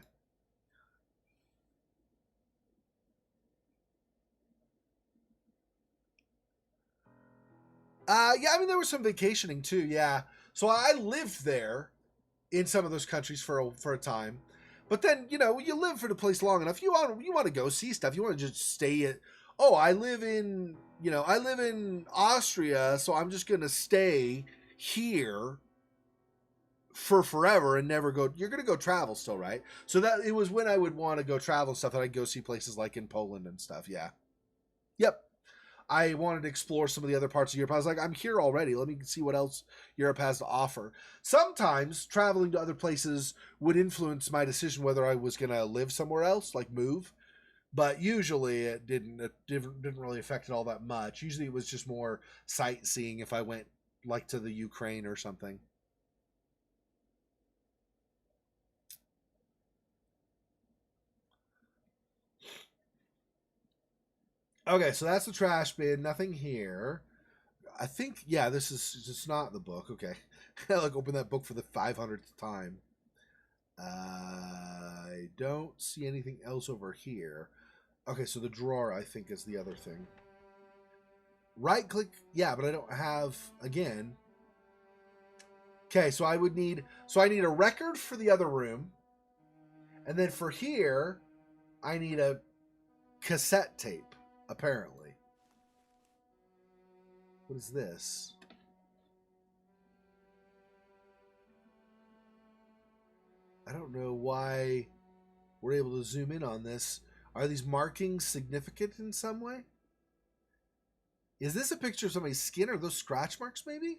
Speaker 1: Yeah, I mean, there was some vacationing too, yeah. So I lived there in some of those countries for a time. But then, you know, you live for the place long enough, you want to go see stuff. You want to just stay at, oh, I live in Austria, so I'm just going to stay here for forever and never go. You're going to go travel still, right? So that it was when I would want to go travel and stuff that I'd go see places like in Poland and stuff, yeah. Yep. I wanted to explore some of the other parts of Europe. I was like, I'm here already. Let me see what else Europe has to offer. Sometimes traveling to other places would influence my decision whether I was going to live somewhere else, like move. But usually it didn't. It didn't really affect it all that much. Usually it was just more sightseeing if I went like to the Ukraine or something. Okay, so that's the trash bin. Nothing here. I think, yeah, this is just not the book. Okay. Like open that book for the 500th time. I don't see anything else over here. Okay, so the drawer, I think, is the other thing. Right click, yeah, but I don't have, again. Okay, so I need a record for the other room. And then for here, I need a cassette tape, apparently. What is this? I don't know why we're able to zoom in on this. Are these markings significant in some way? Is this a picture of somebody's skin? Or those scratch marks, maybe?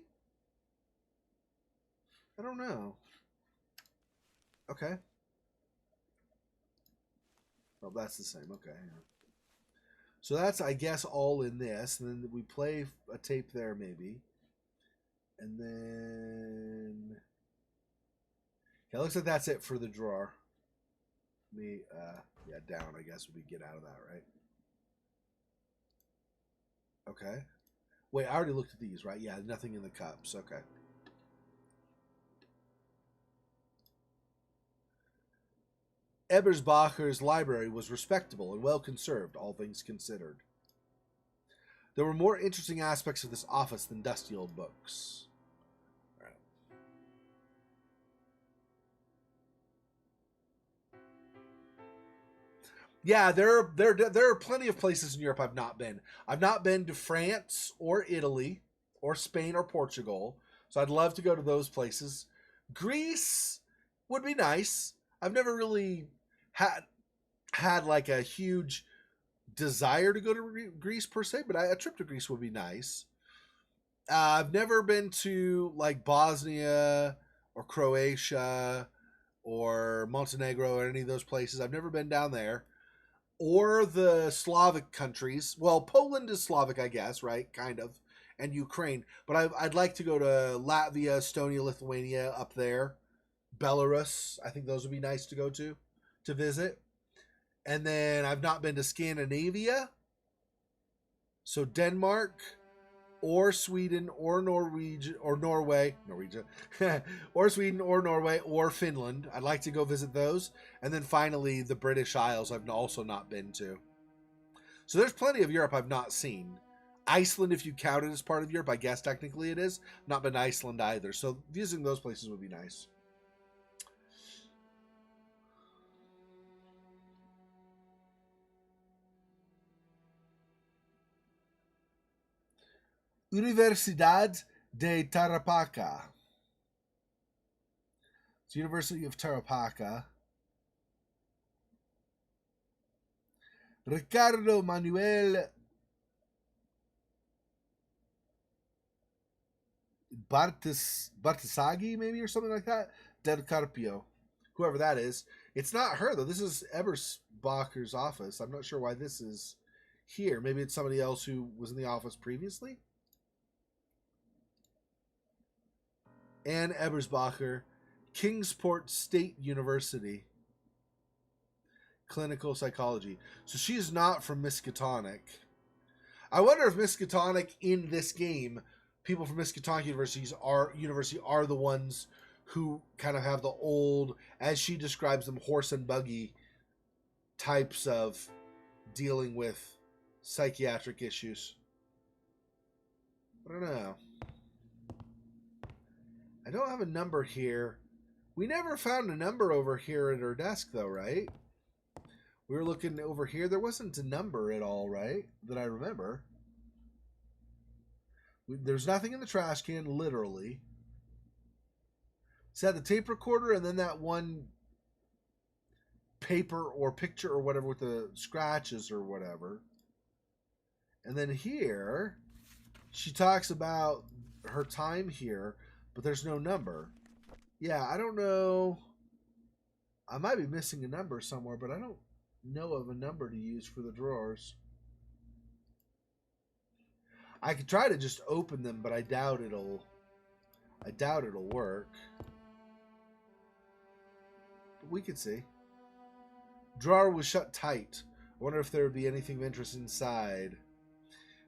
Speaker 1: I don't know. Okay. Oh, that's the same. Okay. So that's, I guess, all in this. And then we play a tape there, maybe. And then... Okay, it looks like that's it for the drawer. Yeah, down, I guess, we get out of that, right? Okay. Wait, I already looked at these, right? Yeah, nothing in the cups. Okay. Ebersbacher's library was respectable and well conserved, all things considered. There were more interesting aspects of this office than dusty old books. Right. Yeah, there are plenty of places in Europe I've not been. I've not been to France or Italy or Spain or Portugal, so I'd love to go to those places. Greece would be nice. I've never really had like a huge desire to go to Greece per se, but a trip to Greece would be nice. I've never been to like Bosnia or Croatia or Montenegro or any of those places. I've never been down there. Or the Slavic countries. Well, Poland is Slavic, I guess, right? Kind of. And Ukraine. But I'd like to go to Latvia, Estonia, Lithuania, up there. Belarus. I think those would be nice to go to visit. And then I've not been to Scandinavia. So Denmark or Sweden or Norwegian or Norway, or Sweden or Norway or Finland. I'd like to go visit those. And then finally the British Isles I've also not been to. So there's plenty of Europe I've not seen. Iceland, if you count it as part of Europe, I guess technically it is. Not been to Iceland either. So visiting those places would be nice. Universidad de Tarapacá. It's University of Tarapacá. Ricardo Manuel Bartisagi, maybe, or something like that. Del Carpio. Whoever that is. It's not her, though. This is Ebersbacher's office. I'm not sure why this is here. Maybe it's somebody else who was in the office previously. Anne Ebersbacher, Kingsport State University, clinical psychology. So she's not from Miskatonic. I wonder if Miskatonic in this game, people from Miskatonic university are the ones who kind of have the old, as she describes them, horse and buggy types of dealing with psychiatric issues. I don't know. I don't have a number here. We never found a number over here at her desk, though, right? We were looking over here. There wasn't a number at all, right? That I remember. There's nothing in the trash can, literally. It's had the tape recorder and then that one paper or picture or whatever with the scratches or whatever. And then here, she talks about her time here, but there's no number. Yeah, I don't know. I might be missing a number somewhere, but I don't know of a number to use for the drawers. I could try to just open them, but I doubt it'll work. But we could see. Drawer was shut tight. I wonder if there would be anything of interest inside.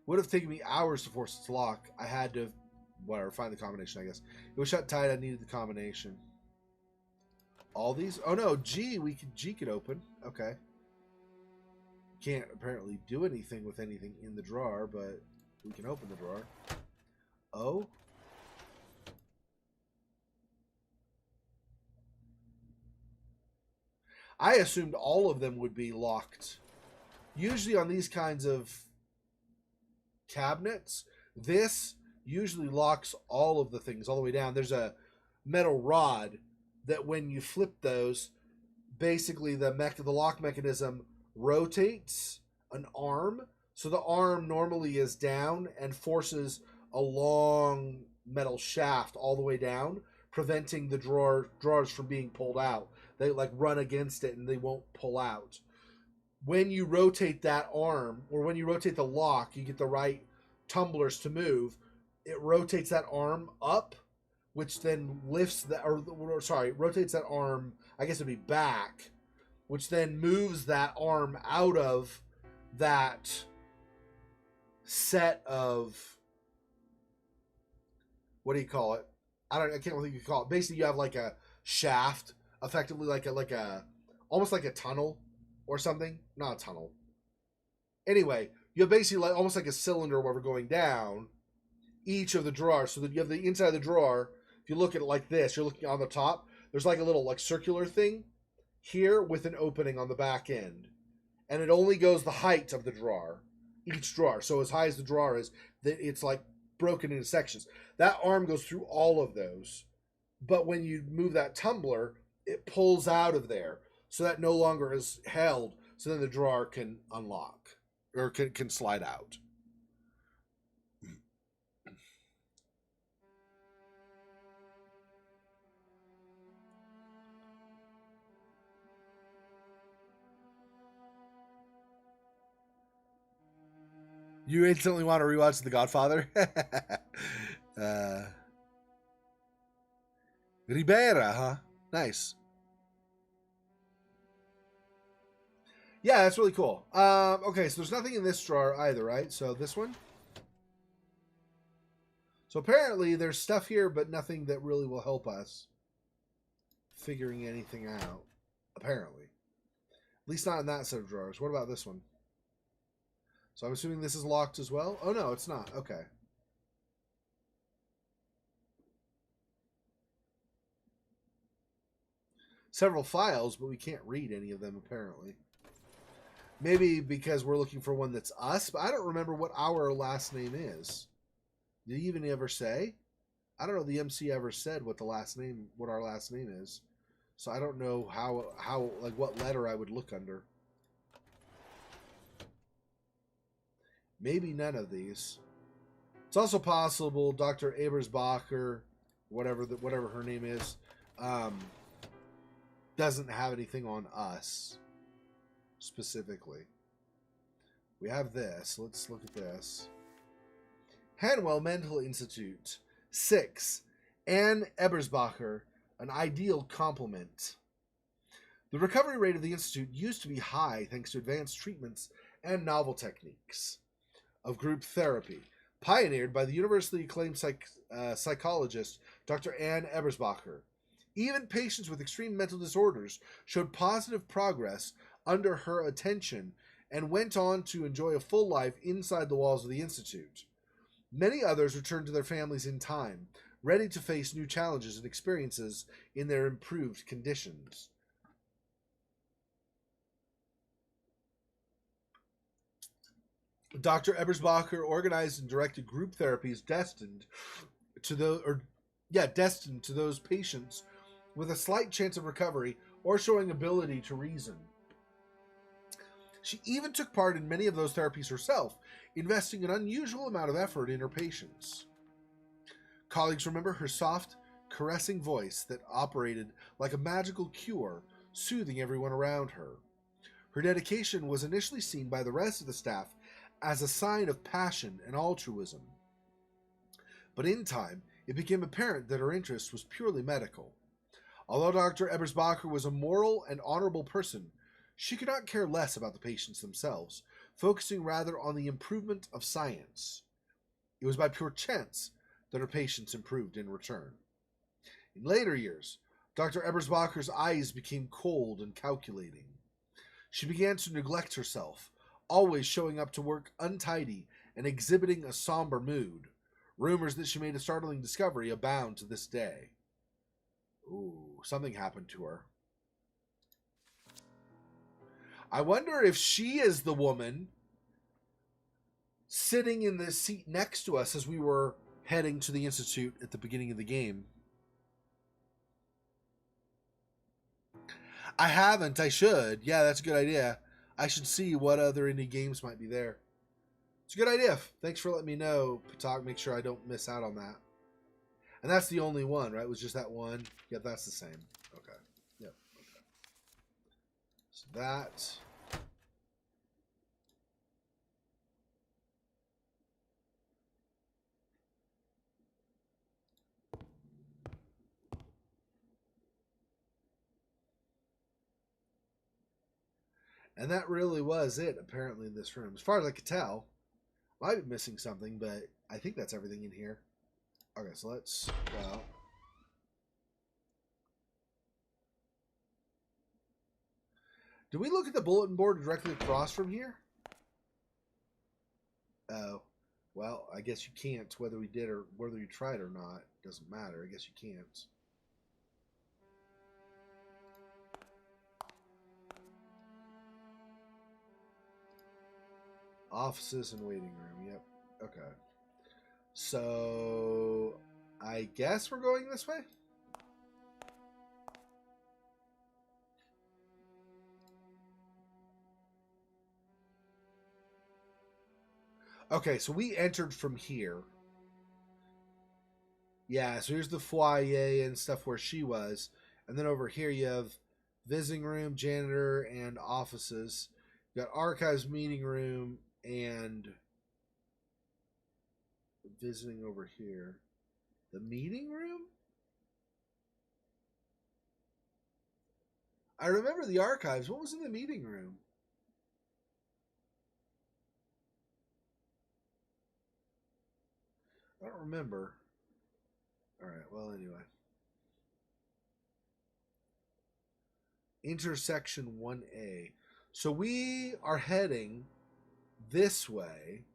Speaker 1: Would have taken me hours to force its lock. I had to, find the combination, I guess. It was shut tight. I needed the combination. All these? Oh no, G could open. Okay. Can't apparently do anything with anything in the drawer, but we can open the drawer. O. I assumed all of them would be locked. Usually on these kinds of cabinets, this usually locks all of the things all the way down. There's a metal rod that when you flip those, basically the lock mechanism rotates an arm. So the arm normally is down and forces a long metal shaft all the way down, preventing the drawers from being pulled out. They like run against it and they won't pull out. When you rotate that arm, or when you rotate the lock, you get the right tumblers to move. It rotates that arm up, which then lifts rotates that arm, I guess it'd be back, which then moves that arm out of that set of, what do you call it? I can't think you call it. Basically, you have like a shaft, effectively like a almost like a tunnel or something. Not a tunnel. Anyway, you have basically like almost like a cylinder or whatever going down each of the drawers, so that you have the inside of the drawer. If you look at it like this, you're looking on the top. There's like a little like circular thing here with an opening on the back end, and it only goes the height of the drawer, each drawer. So as high as the drawer is, that it's like broken into sections. That arm goes through all of those, but when you move that tumbler, it pulls out of there, so that no longer is held. So then the drawer can unlock or can slide out. You instantly want to rewatch The Godfather? Ribera, huh? Nice. Yeah, that's really cool. Okay, so there's nothing in this drawer either, right? So this one. So apparently there's stuff here, but nothing that really will help us figuring anything out. Apparently. At least not in that set of drawers. What about this one? So I'm assuming this is locked as well? Oh, no, it's not. Okay. Several files, but we can't read any of them, apparently. Maybe because we're looking for one that's us, but I don't remember what our last name is. Did he even ever say? I don't know if the MC ever said what our last name is. So I don't know how like what letter I would look under. Maybe none of these. It's also possible Dr. Ebersbacher, whatever her name is, doesn't have anything on us specifically. We have this. Let's look at this. Hanwell Mental Institute. 6. Anne Ebersbacher, an ideal complement. The recovery rate of the Institute used to be high thanks to advanced treatments and novel techniques of group therapy, pioneered by the universally acclaimed psychologist Dr. Anne Ebersbacher. Even patients with extreme mental disorders showed positive progress under her attention and went on to enjoy a full life inside the walls of the Institute. Many others returned to their families in time, ready to face new challenges and experiences in their improved conditions. Dr. Ebersbacher organized and directed group therapies destined to those patients with a slight chance of recovery or showing ability to reason. She even took part in many of those therapies herself, investing an unusual amount of effort in her patients. Colleagues remember her soft, caressing voice that operated like a magical cure, soothing everyone around her. Her dedication was initially seen by the rest of the staff as a sign of passion and altruism. But in time, it became apparent that her interest was purely medical. Although Dr. Ebersbacher was a moral and honorable person, she could not care less about the patients themselves, focusing rather on the improvement of science. It was by pure chance that her patients improved in return. In later years, Dr. Ebersbacher's eyes became cold and calculating. She began to neglect herself, always showing up to work untidy and exhibiting a somber mood. Rumors that she made a startling discovery abound to this day. Ooh, something happened to her. I wonder if she is the woman sitting in the seat next to us as we were heading to the Institute at the beginning of the game. I haven't. I should. Yeah, that's a good idea. I should see what other indie games might be there. It's a good idea. Thanks for letting me know, Patak. Make sure I don't miss out on that. And that's the only one, right? It was just that one? Yep, that's the same. Okay. Yep. Okay. So that... And that really was it, apparently, in this room. As far as I could tell, I might be missing something, but I think that's everything in here. Okay, so let's, well... Do we look at the bulletin board directly across from here? Oh, well, I guess you can't, whether we did or whether you tried or not. Doesn't matter, I guess you can't. Offices and waiting room, yep. Okay. So, I guess we're going this way? Okay, so we entered from here. Yeah, so here's the foyer and stuff where she was. And then over here you have visiting room, janitor, and offices. You got archives, meeting room, and visiting over here. The meeting room? I remember the archives. What was in the meeting room? I don't remember. Alright, well, anyway. Intersection 1A. So we are heading this way.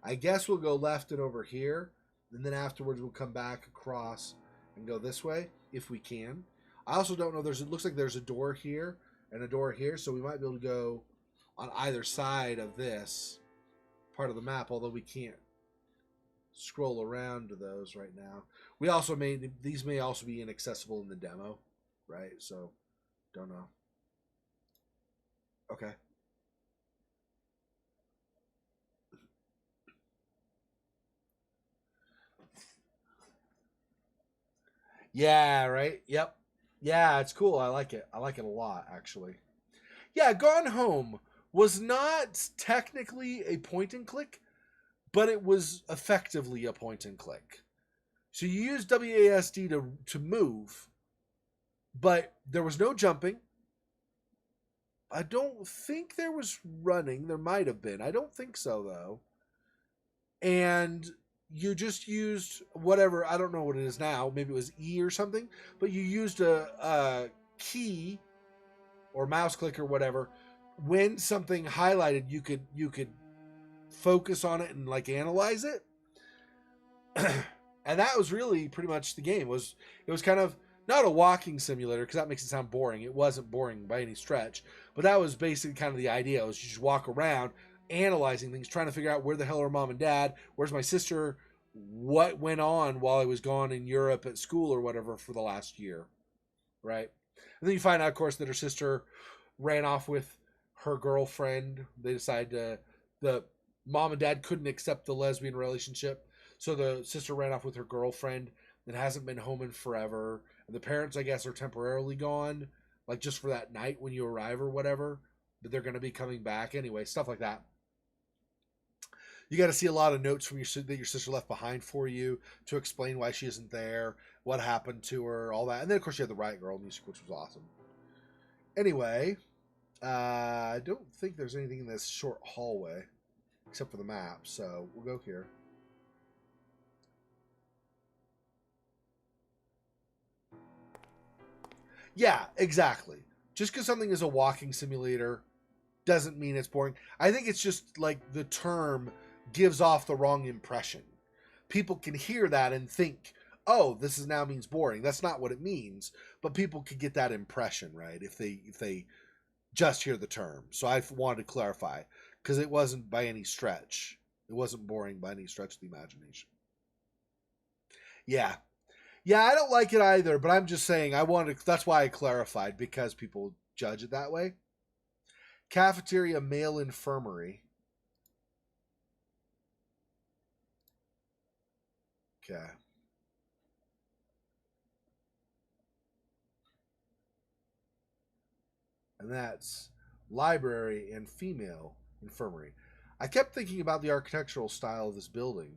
Speaker 1: I guess we'll go left and over here, and then afterwards we'll come back across and go this way, if we can. I also don't know, it looks like there's a door here and a door here, so we might be able to go on either side of this part of the map, although we can't scroll around to those right now. We also these may also be inaccessible in the demo, right? So, don't know. Okay. Yeah, right? Yep. Yeah, it's cool. I like it. I like it a lot, actually. Yeah, Gone Home was not technically a point and click, but it was effectively a point and click. So you use WASD to move, but there was no jumping. I don't think there was running. There might have been. I don't think so, though. And you just used whatever, I don't know what it is now, maybe it was E or something, but you used a key or mouse click or whatever. When something highlighted, you could focus on it and like analyze it. And that was really pretty much the game. It was kind of not a walking simulator, because that makes it sound boring. It wasn't boring by any stretch, but that was basically kind of the idea. It was you just walk around analyzing things, trying to figure out where the hell are mom and dad, where's my sister, what went on while I was gone in Europe at school or whatever for the last year, right? And then you find out, of course, that her sister ran off with her girlfriend. They decided the mom and dad couldn't accept the lesbian relationship, so the sister ran off with her girlfriend and hasn't been home in forever. And the parents, I guess, are temporarily gone, like just for that night when you arrive or whatever. But they're going to be coming back anyway, stuff like that. You got to see a lot of notes from that your sister left behind for you to explain why she isn't there, what happened to her, all that. And then, of course, you had the Riot Girl music, which was awesome. Anyway, I don't think there's anything in this short hallway except for the map, so we'll go here. Yeah, exactly. Just because something is a walking simulator doesn't mean it's boring. I think it's just like the term gives off the wrong impression. People can hear that and think, oh, this is now means boring. That's not what it means, but people could get that impression, right? If they just hear the term. So I wanted to clarify because it wasn't by any stretch. It wasn't boring by any stretch of the imagination. Yeah. Yeah, I don't like it either, but I'm just saying that's why I clarified, because people judge it that way. Cafeteria male infirmary. Okay. And that's library and female infirmary. I kept thinking about the architectural style of this building.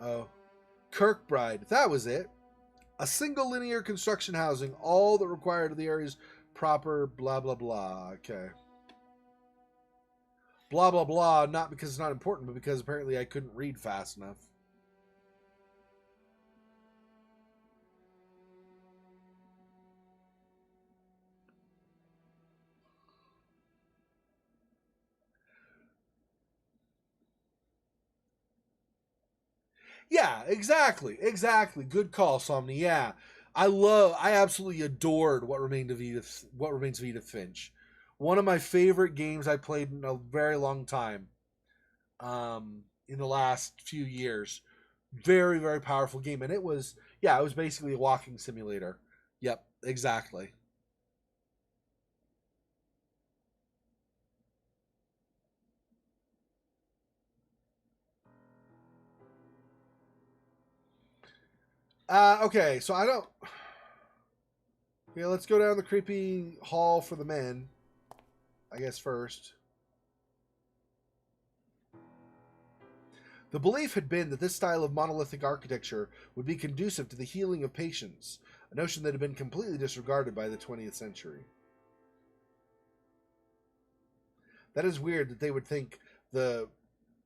Speaker 1: Oh, Kirkbride. That was it. A single linear construction housing, all that required of the area's proper blah blah blah. Okay. Blah blah blah, not because it's not important, but because apparently I couldn't read fast enough. Yeah, exactly. Exactly. Good call, Somni. Yeah. I absolutely adored What Remains of Edith Finch. One of my favorite games I played in a very long time. In the last few years. Very, very powerful game. And it was basically a walking simulator. Yep, exactly. Okay, so I don't. Okay, let's go down the creepy hall for the men. I guess first. The belief had been that this style of monolithic architecture would be conducive to the healing of patients, a notion that had been completely disregarded by the 20th century. That is weird that they would think the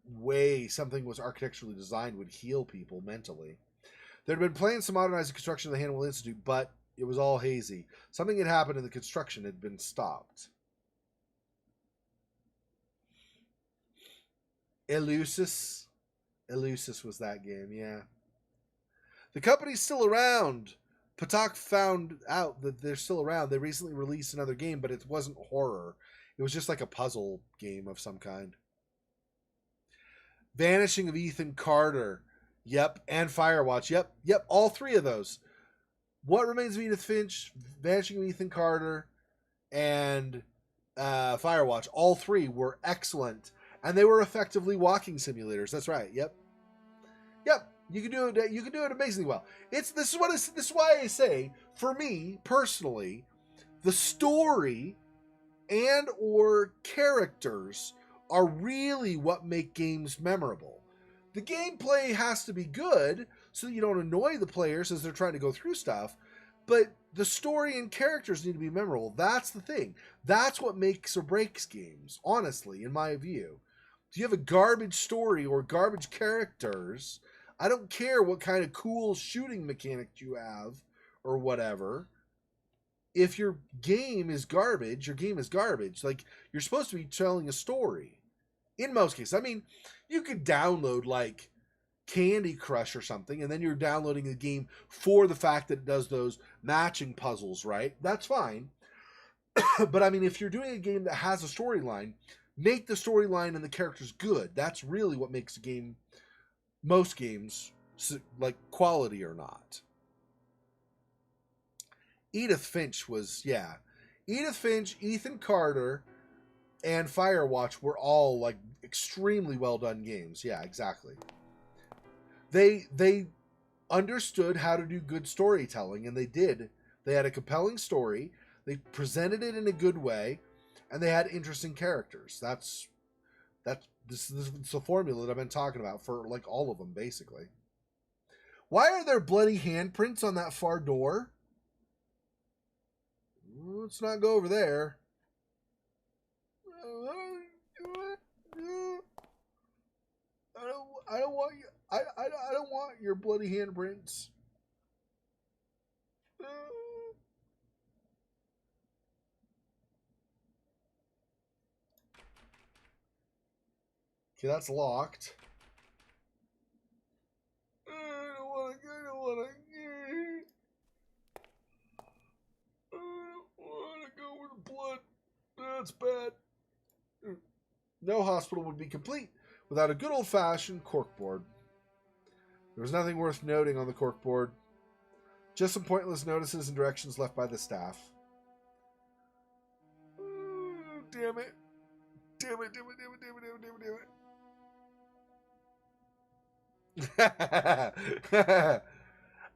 Speaker 1: way something was architecturally designed would heal people mentally. There had been plans to modernize the construction of the Hanwell Institute, but it was all hazy. Something had happened and the construction had been stopped. Elusis. Elusis was that game, yeah. The company's still around. Patak found out that they're still around. They recently released another game, but it wasn't horror. It was just like a puzzle game of some kind. Vanishing of Ethan Carter. Yep, and Firewatch. Yep, all three of those. What Remains of Edith Finch, Vanishing of Ethan Carter, and Firewatch. All three were excellent, and they were effectively walking simulators. That's right. Yep. You can do it. You can do it amazingly well. This is why I say, for me personally, the story and or characters are really what make games memorable. The gameplay has to be good so that you don't annoy the players as they're trying to go through stuff, but the story and characters need to be memorable. That's the thing. That's what makes or breaks games, honestly, in my view. If you have a garbage story or garbage characters, I don't care what kind of cool shooting mechanic you have or whatever. If your game is garbage, your game is garbage. Like, you're supposed to be telling a story. In most cases. I mean, you could download like Candy Crush or something, and then you're downloading the game for the fact that it does those matching puzzles, right? That's fine. But I mean, if you're doing a game that has a storyline, make the storyline and the characters good. That's really what makes a game, most games, like quality or not. Edith Finch was, yeah. Edith Finch, Ethan Carter, and Firewatch were all like extremely well done games. Yeah, exactly. They understood how to do good storytelling, and they did. They had a compelling story. They presented it in a good way, and they had interesting characters. This is the formula that I've been talking about for like all of them, basically. Why are there bloody handprints on that far door? Let's not go over there. I don't want you. I don't want your bloody handprints. Okay, that's locked. I don't want to. I don't want to go with blood. That's bad. No hospital would be complete without a good old-fashioned corkboard. There was nothing worth noting on the corkboard. Just some pointless notices and directions left by the staff. Damn it. Damn it, damn it, damn it, damn it, damn it, damn it, damn it.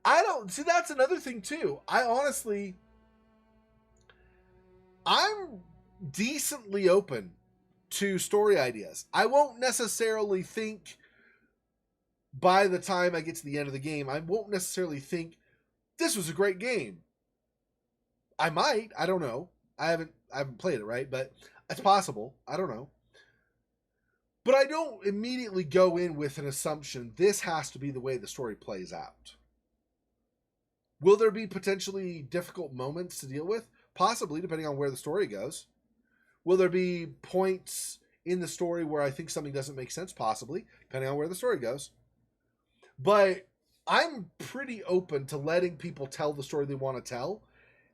Speaker 1: I don't see, that's another thing too. I'm decently open to story ideas. I won't necessarily think by the time I get to the end of the game, I won't necessarily think this was a great game. I might, I don't know. I haven't played it, right? But it's possible. I don't know. But I don't immediately go in with an assumption this has to be the way the story plays out. Will there be potentially difficult moments to deal with? Possibly, depending on where the story goes. Will there be points in the story where I think something doesn't make sense? Possibly, depending on where the story goes. But I'm pretty open to letting people tell the story they want to tell.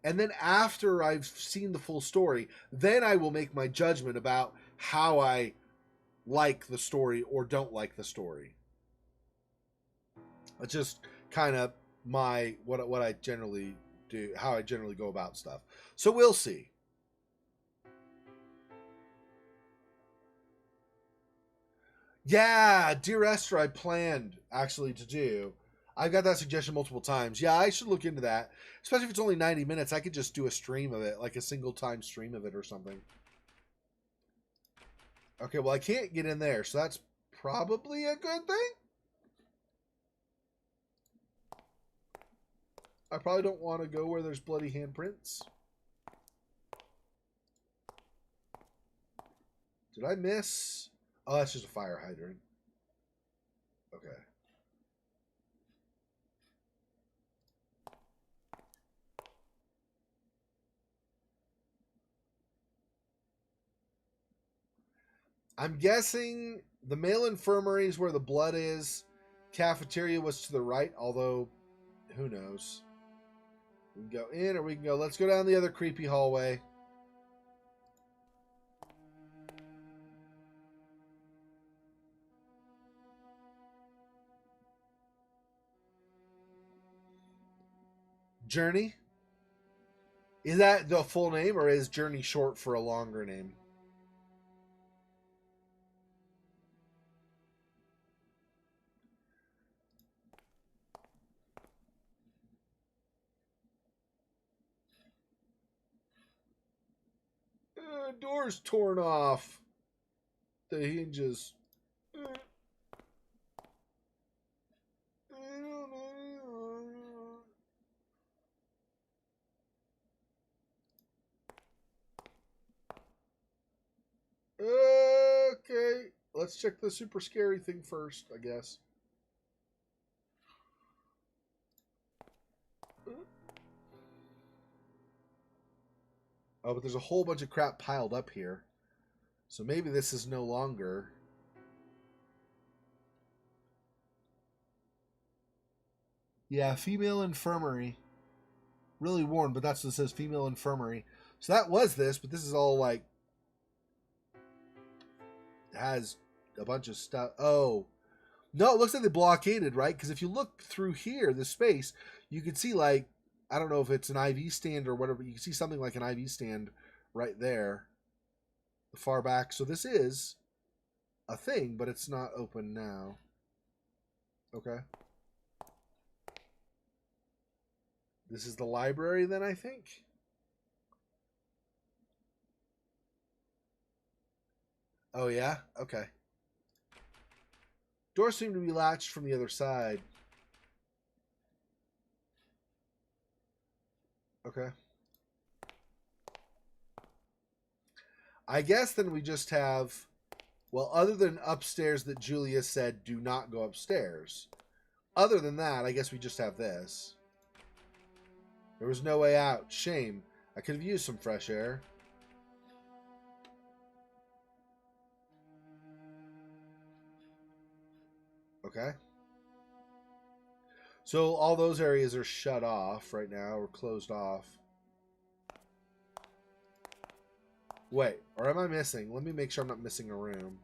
Speaker 1: And then after I've seen the full story, then I will make my judgment about how I like the story or don't like the story. It's just kind of what I generally do, how I generally go about stuff. So we'll see. Yeah, Dear Esther, I planned actually to do. I got that suggestion multiple times. Yeah, I should look into that. Especially if it's only 90 minutes, I could just do a stream of it, like a single time stream of it or something. Okay, well, I can't get in there, so that's probably a good thing. I probably don't want to go where there's bloody handprints. Did I miss? Oh, that's just a fire hydrant. Okay. I'm guessing the male infirmary is where the blood is. Cafeteria was to the right, although who knows. We can go in or we can go. Let's go down the other creepy hallway. Journey? Is that the full name or is Journey short for a longer name? Door's torn off. The hinges. Okay, let's check the super scary thing first, I guess. Oh, but there's a whole bunch of crap piled up here. So maybe this is no longer. Yeah, female infirmary. Really worn, but that's what it says, female infirmary. So that was this, but this is all like has a bunch of stuff. Oh, no, it looks like they blockaded, right? Because if you look through here, the space, you can see like, I don't know if it's an IV stand or whatever. You can see something like an IV stand right there, the far back. So this is a thing, but it's not open now. Okay. This is the library then, I think. Oh, yeah? Okay. Doors seem to be latched from the other side. Okay. I guess then we just have, well, other than upstairs that Julia said do not go upstairs. Other than that, I guess we just have this. There was no way out. Shame. I could have used some fresh air. Okay. So all those areas are shut off right now, or closed off. Wait, or am I missing? Let me make sure I'm not missing a room.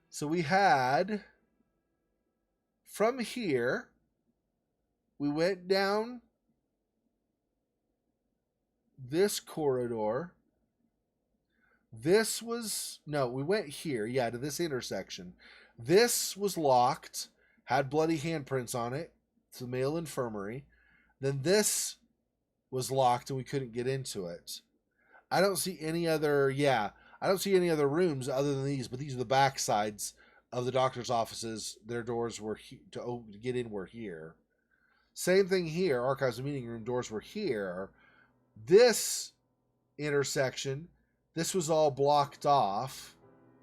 Speaker 1: So we had, from here, we went down this corridor. This was, no, we went here, yeah, to this intersection. This was locked, had bloody handprints on it. It's the male infirmary. Then this was locked and we couldn't get into it. I don't see any other, I don't see any other rooms other than these, but these are the back sides of the doctor's offices. Their doors were to get in were here. Same thing here, archives and meeting room doors were here. This intersection, this was all blocked off,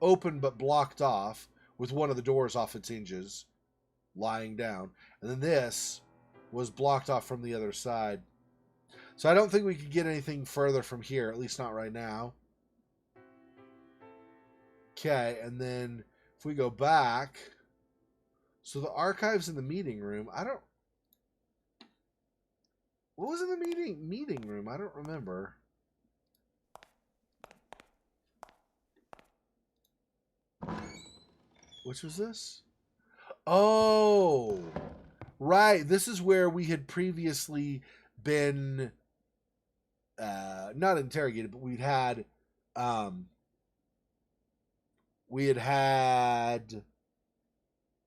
Speaker 1: open but blocked off, with one of the doors off its hinges, lying down. And then this was blocked off from the other side. So I don't think we could get anything further from here, at least not right now. Okay, and then if we go back, so the archives in the meeting room, what was in the meeting room? I don't remember. Which was this? Oh, right. This is where we had previously been not interrogated, but we had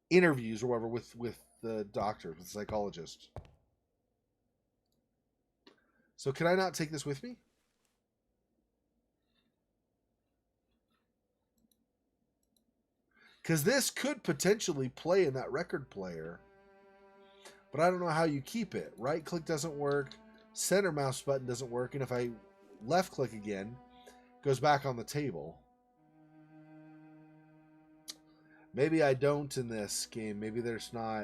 Speaker 1: interviews or whatever with the doctor, with the psychologist. So can I not take this with me? Because this could potentially play in that record player. But I don't know how you keep it. Right click doesn't work. Center mouse button doesn't work. And if I left click again, it goes back on the table. Maybe I don't in this game. Maybe there's not.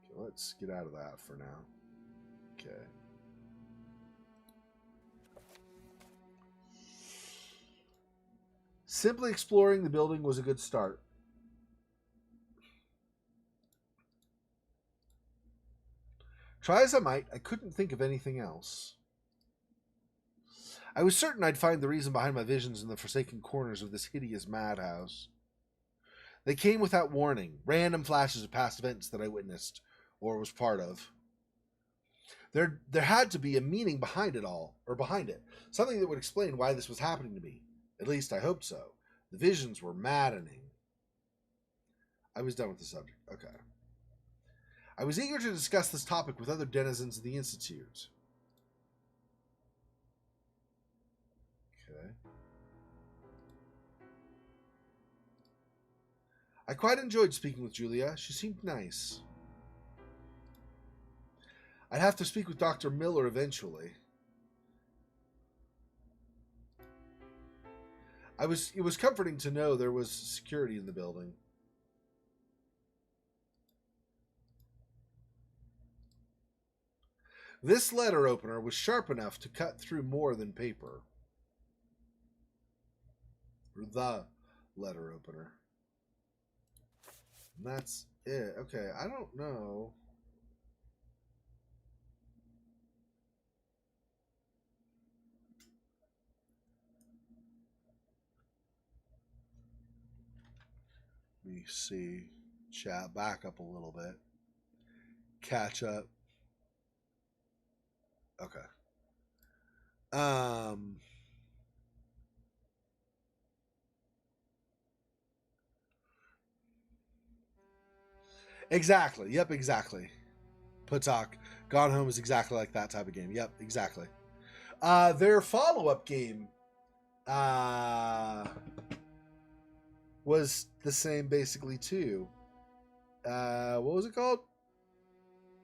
Speaker 1: Okay, let's get out of that for now. Okay. Simply exploring the building was a good start. Try as I might, I couldn't think of anything else. I was certain I'd find the reason behind my visions in the forsaken corners of this hideous madhouse. They came without warning, random flashes of past events that I witnessed or was part of. There had to be a meaning behind it all, or behind it. Something that would explain why this was happening to me. At least I hoped so. The visions were maddening. I was done with the subject. Okay. I was eager to discuss this topic with other denizens of the Institute. Okay. I quite enjoyed speaking with Julia. She seemed nice. I'd have to speak with Dr. Miller eventually. It was comforting to know there was security in the building. This letter opener was sharp enough to cut through more than paper. Or the letter opener. And that's it. Okay, I don't know. me see. Chat back up a little bit. Catch up. Okay. Exactly. Yep, exactly. Putak. Gone Home is exactly like that type of game. Yep, exactly. Their follow-up game was the same basically too. What was it called?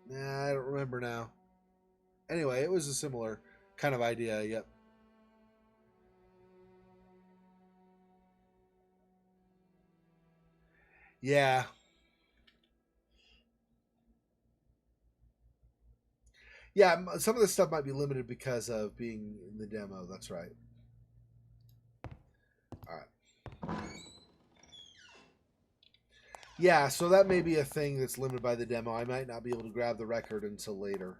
Speaker 1: Nah, I don't remember now. Anyway, it was a similar kind of idea. Yep. Yeah. Yeah, some of the stuff might be limited because of being in the demo. That's right. All right. Yeah, so that may be a thing that's limited by the demo. I might not be able to grab the record until later.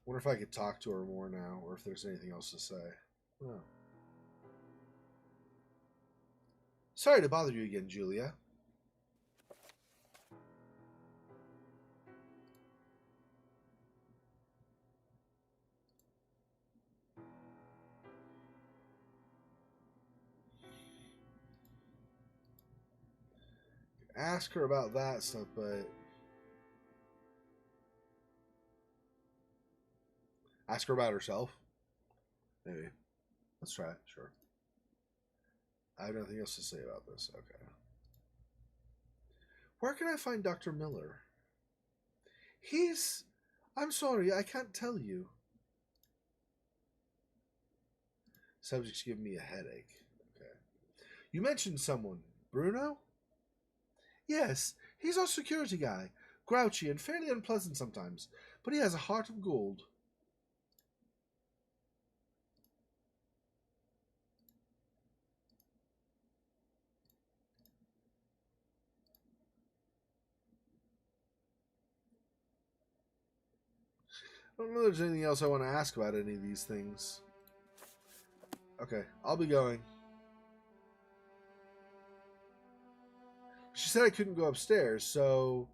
Speaker 1: Wonder if I could talk to her more now, or if there's anything else to say. Oh. Sorry to bother you again, Julia. Ask her about that stuff, but ask her about herself. Maybe. Let's try it. Sure. I have nothing else to say about this. Okay. Where can I find Dr. Miller? He's... I'm sorry, I can't tell you. Subject's giving me a headache. Okay. You mentioned someone. Bruno? Yes, he's our security guy. Grouchy and fairly unpleasant sometimes, but he has a heart of gold. I don't know if there's anything else I want to ask about any of these things. Okay, I'll be going. She said I couldn't go upstairs, so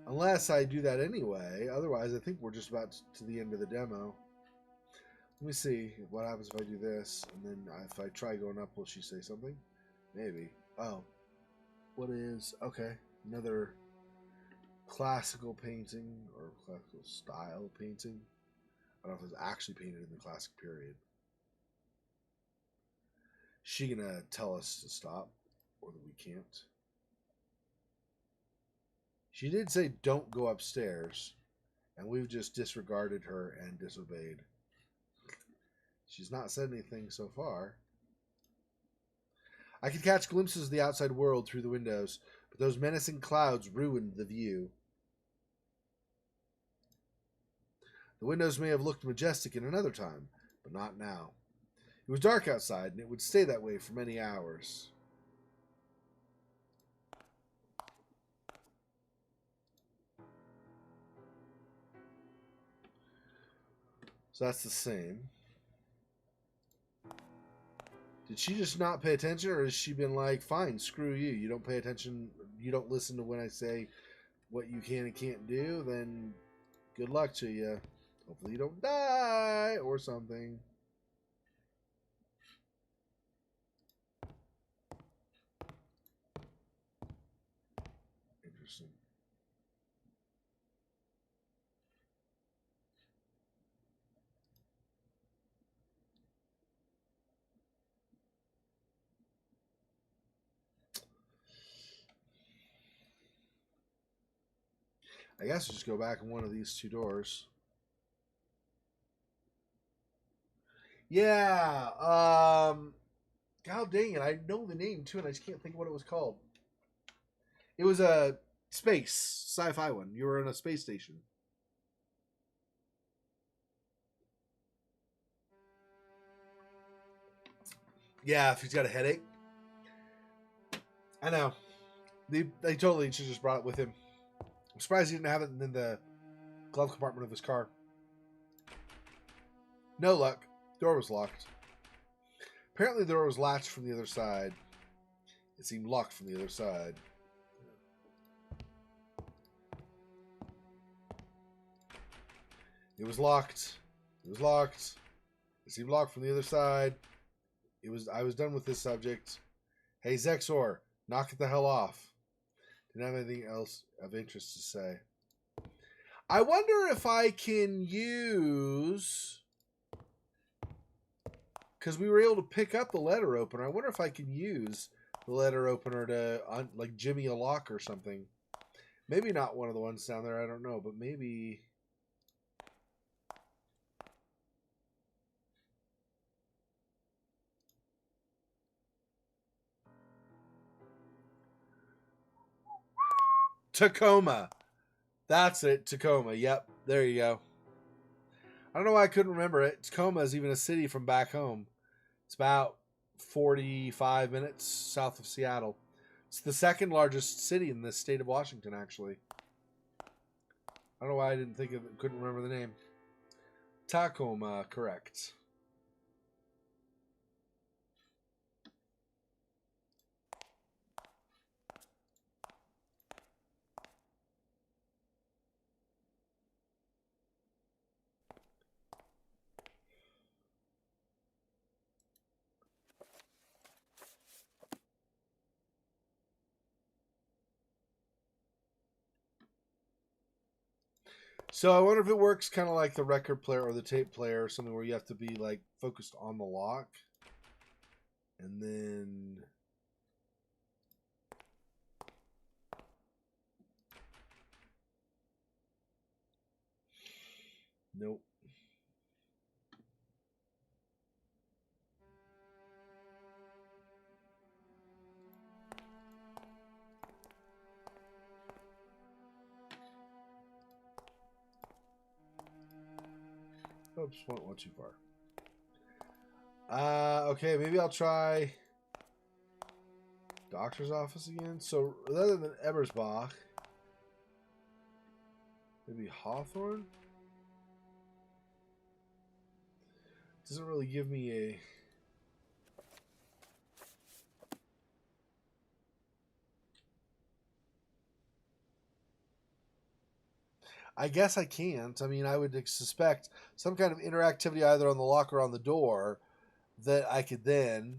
Speaker 1: unless I do that anyway, otherwise I think we're just about to the end of the demo. Let me see what happens if I do this, and then if I try going up, will she say something? Maybe. Oh. What is... Okay, another classical painting, or classical style painting. I don't know if it's actually painted in the classic period. She gonna tell us to stop, or that we can't? She did say don't go upstairs, and we've just disregarded her and disobeyed. She's not said anything so far. I could catch glimpses of the outside world through the windows, but those menacing clouds ruined the view. The windows may have looked majestic in another time, but not now. It was dark outside, and it would stay that way for many hours. So that's the same. Did she just not pay attention, or has she been like, fine, screw you, you don't pay attention, you don't listen to when I say what you can and can't do, then good luck to you. Hopefully you don't die, or something. Interesting. I guess I'll just go back in one of these two doors. Yeah, God dang it, I know the name too, and I just can't think of what it was called. It was a space, sci-fi one. You were in a space station. Yeah, if he's got a headache. I know. They totally should just brought it with him. I'm surprised he didn't have it in the glove compartment of his car. No luck. Door was locked. Apparently the door was latched from the other side. It seemed locked from the other side. It was locked. It was locked. It seemed locked from the other side. I was done with this subject. Hey, Xexor, knock it the hell off. Didn't have anything else of interest to say. I wonder if I can use... Because we were able to pick up the letter opener. I wonder if I can use the letter opener to, like, jimmy a lock or something. Maybe not one of the ones down there. I don't know. But maybe... Tacoma. That's it. Tacoma. Yep. There you go. I don't know why I couldn't remember it. Tacoma is even a city from back home. It's about 45 minutes south of Seattle. It's the second largest city in the state of Washington, actually. I don't know why I didn't think of it, couldn't remember the name. Tacoma, correct. So I wonder if it works kind of like the record player or the tape player or something where you have to be like focused on the lock. And then... Nope. Oops, went one too far. Okay, maybe I'll try doctor's office again. So rather than Ebersbach, maybe Hawthorne? Doesn't really give me a... I guess I can't. I mean, I would suspect some kind of interactivity either on the lock or on the door that I could then...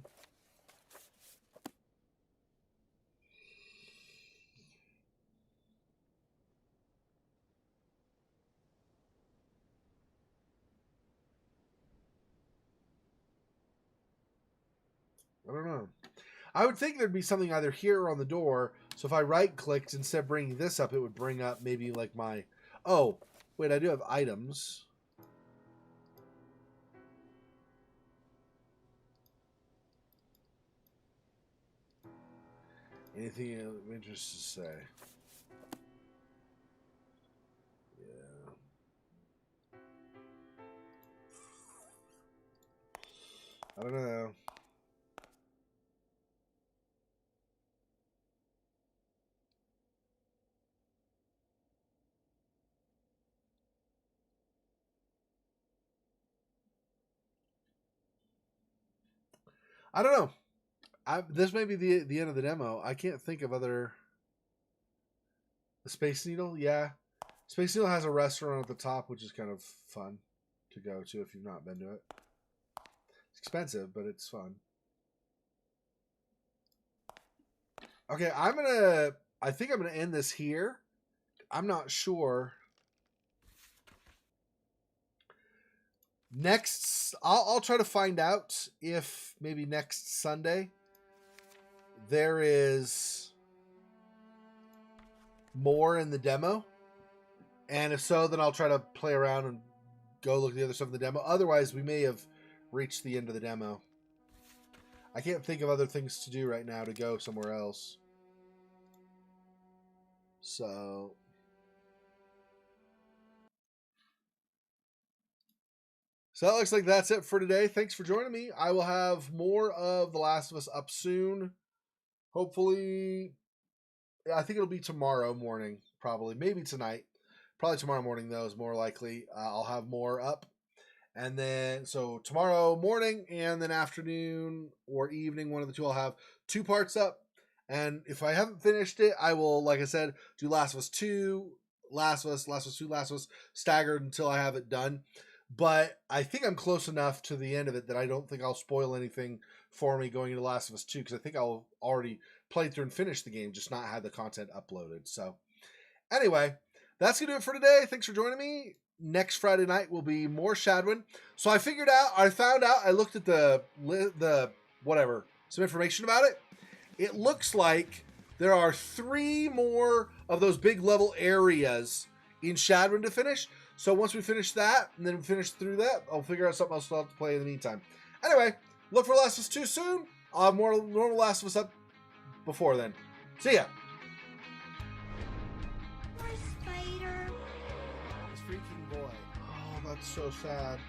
Speaker 1: I don't know. I would think there'd be something either here or on the door. So if I right-clicked, instead of bringing this up, it would bring up maybe like my... Oh, wait, I do have items. Anything of interest to say? Yeah. I don't know. I don't know. This may be the end of the demo. I can't think of other... The Space Needle? Yeah. Space Needle has a restaurant at the top, which is kind of fun to go to if you've not been to it. It's expensive, but it's fun. Okay, I think I'm gonna end this here. I'm not sure. I'll try to find out if maybe next Sunday there is more in the demo. And if so, then I'll try to play around and go look at the other stuff in the demo. Otherwise, we may have reached the end of the demo. I can't think of other things to do right now to go somewhere else. So that looks like that's it for today. Thanks for joining me. I will have more of The Last of Us up soon. Hopefully, I think it'll be tomorrow morning, probably. Maybe tonight. Probably tomorrow morning, though, is more likely. I'll have more up. And then, so tomorrow morning and then afternoon or evening, one of the two, I'll have 2 parts up. And if I haven't finished it, I will, like I said, do Last of Us 2, Last of Us 2, Last of Us, staggered until I have it done. But I think I'm close enough to the end of it that I don't think I'll spoil anything for me going into Last of Us 2, because I think I'll already played through and finished the game, just not had the content uploaded. So anyway, that's going to do it for today. Thanks for joining me. Next Friday night will be more Shadwin. So I found out, I looked at the whatever, some information about it. It looks like there are 3 more of those big level areas in Shadwin to finish. So once we finish that, and then finish through that, I'll figure out something else I'll have to play in the meantime. Anyway, look for Last of Us 2 soon. I'll have more normal Last of Us up before then. See ya. Poor spider. This freaking boy. Oh, that's so sad.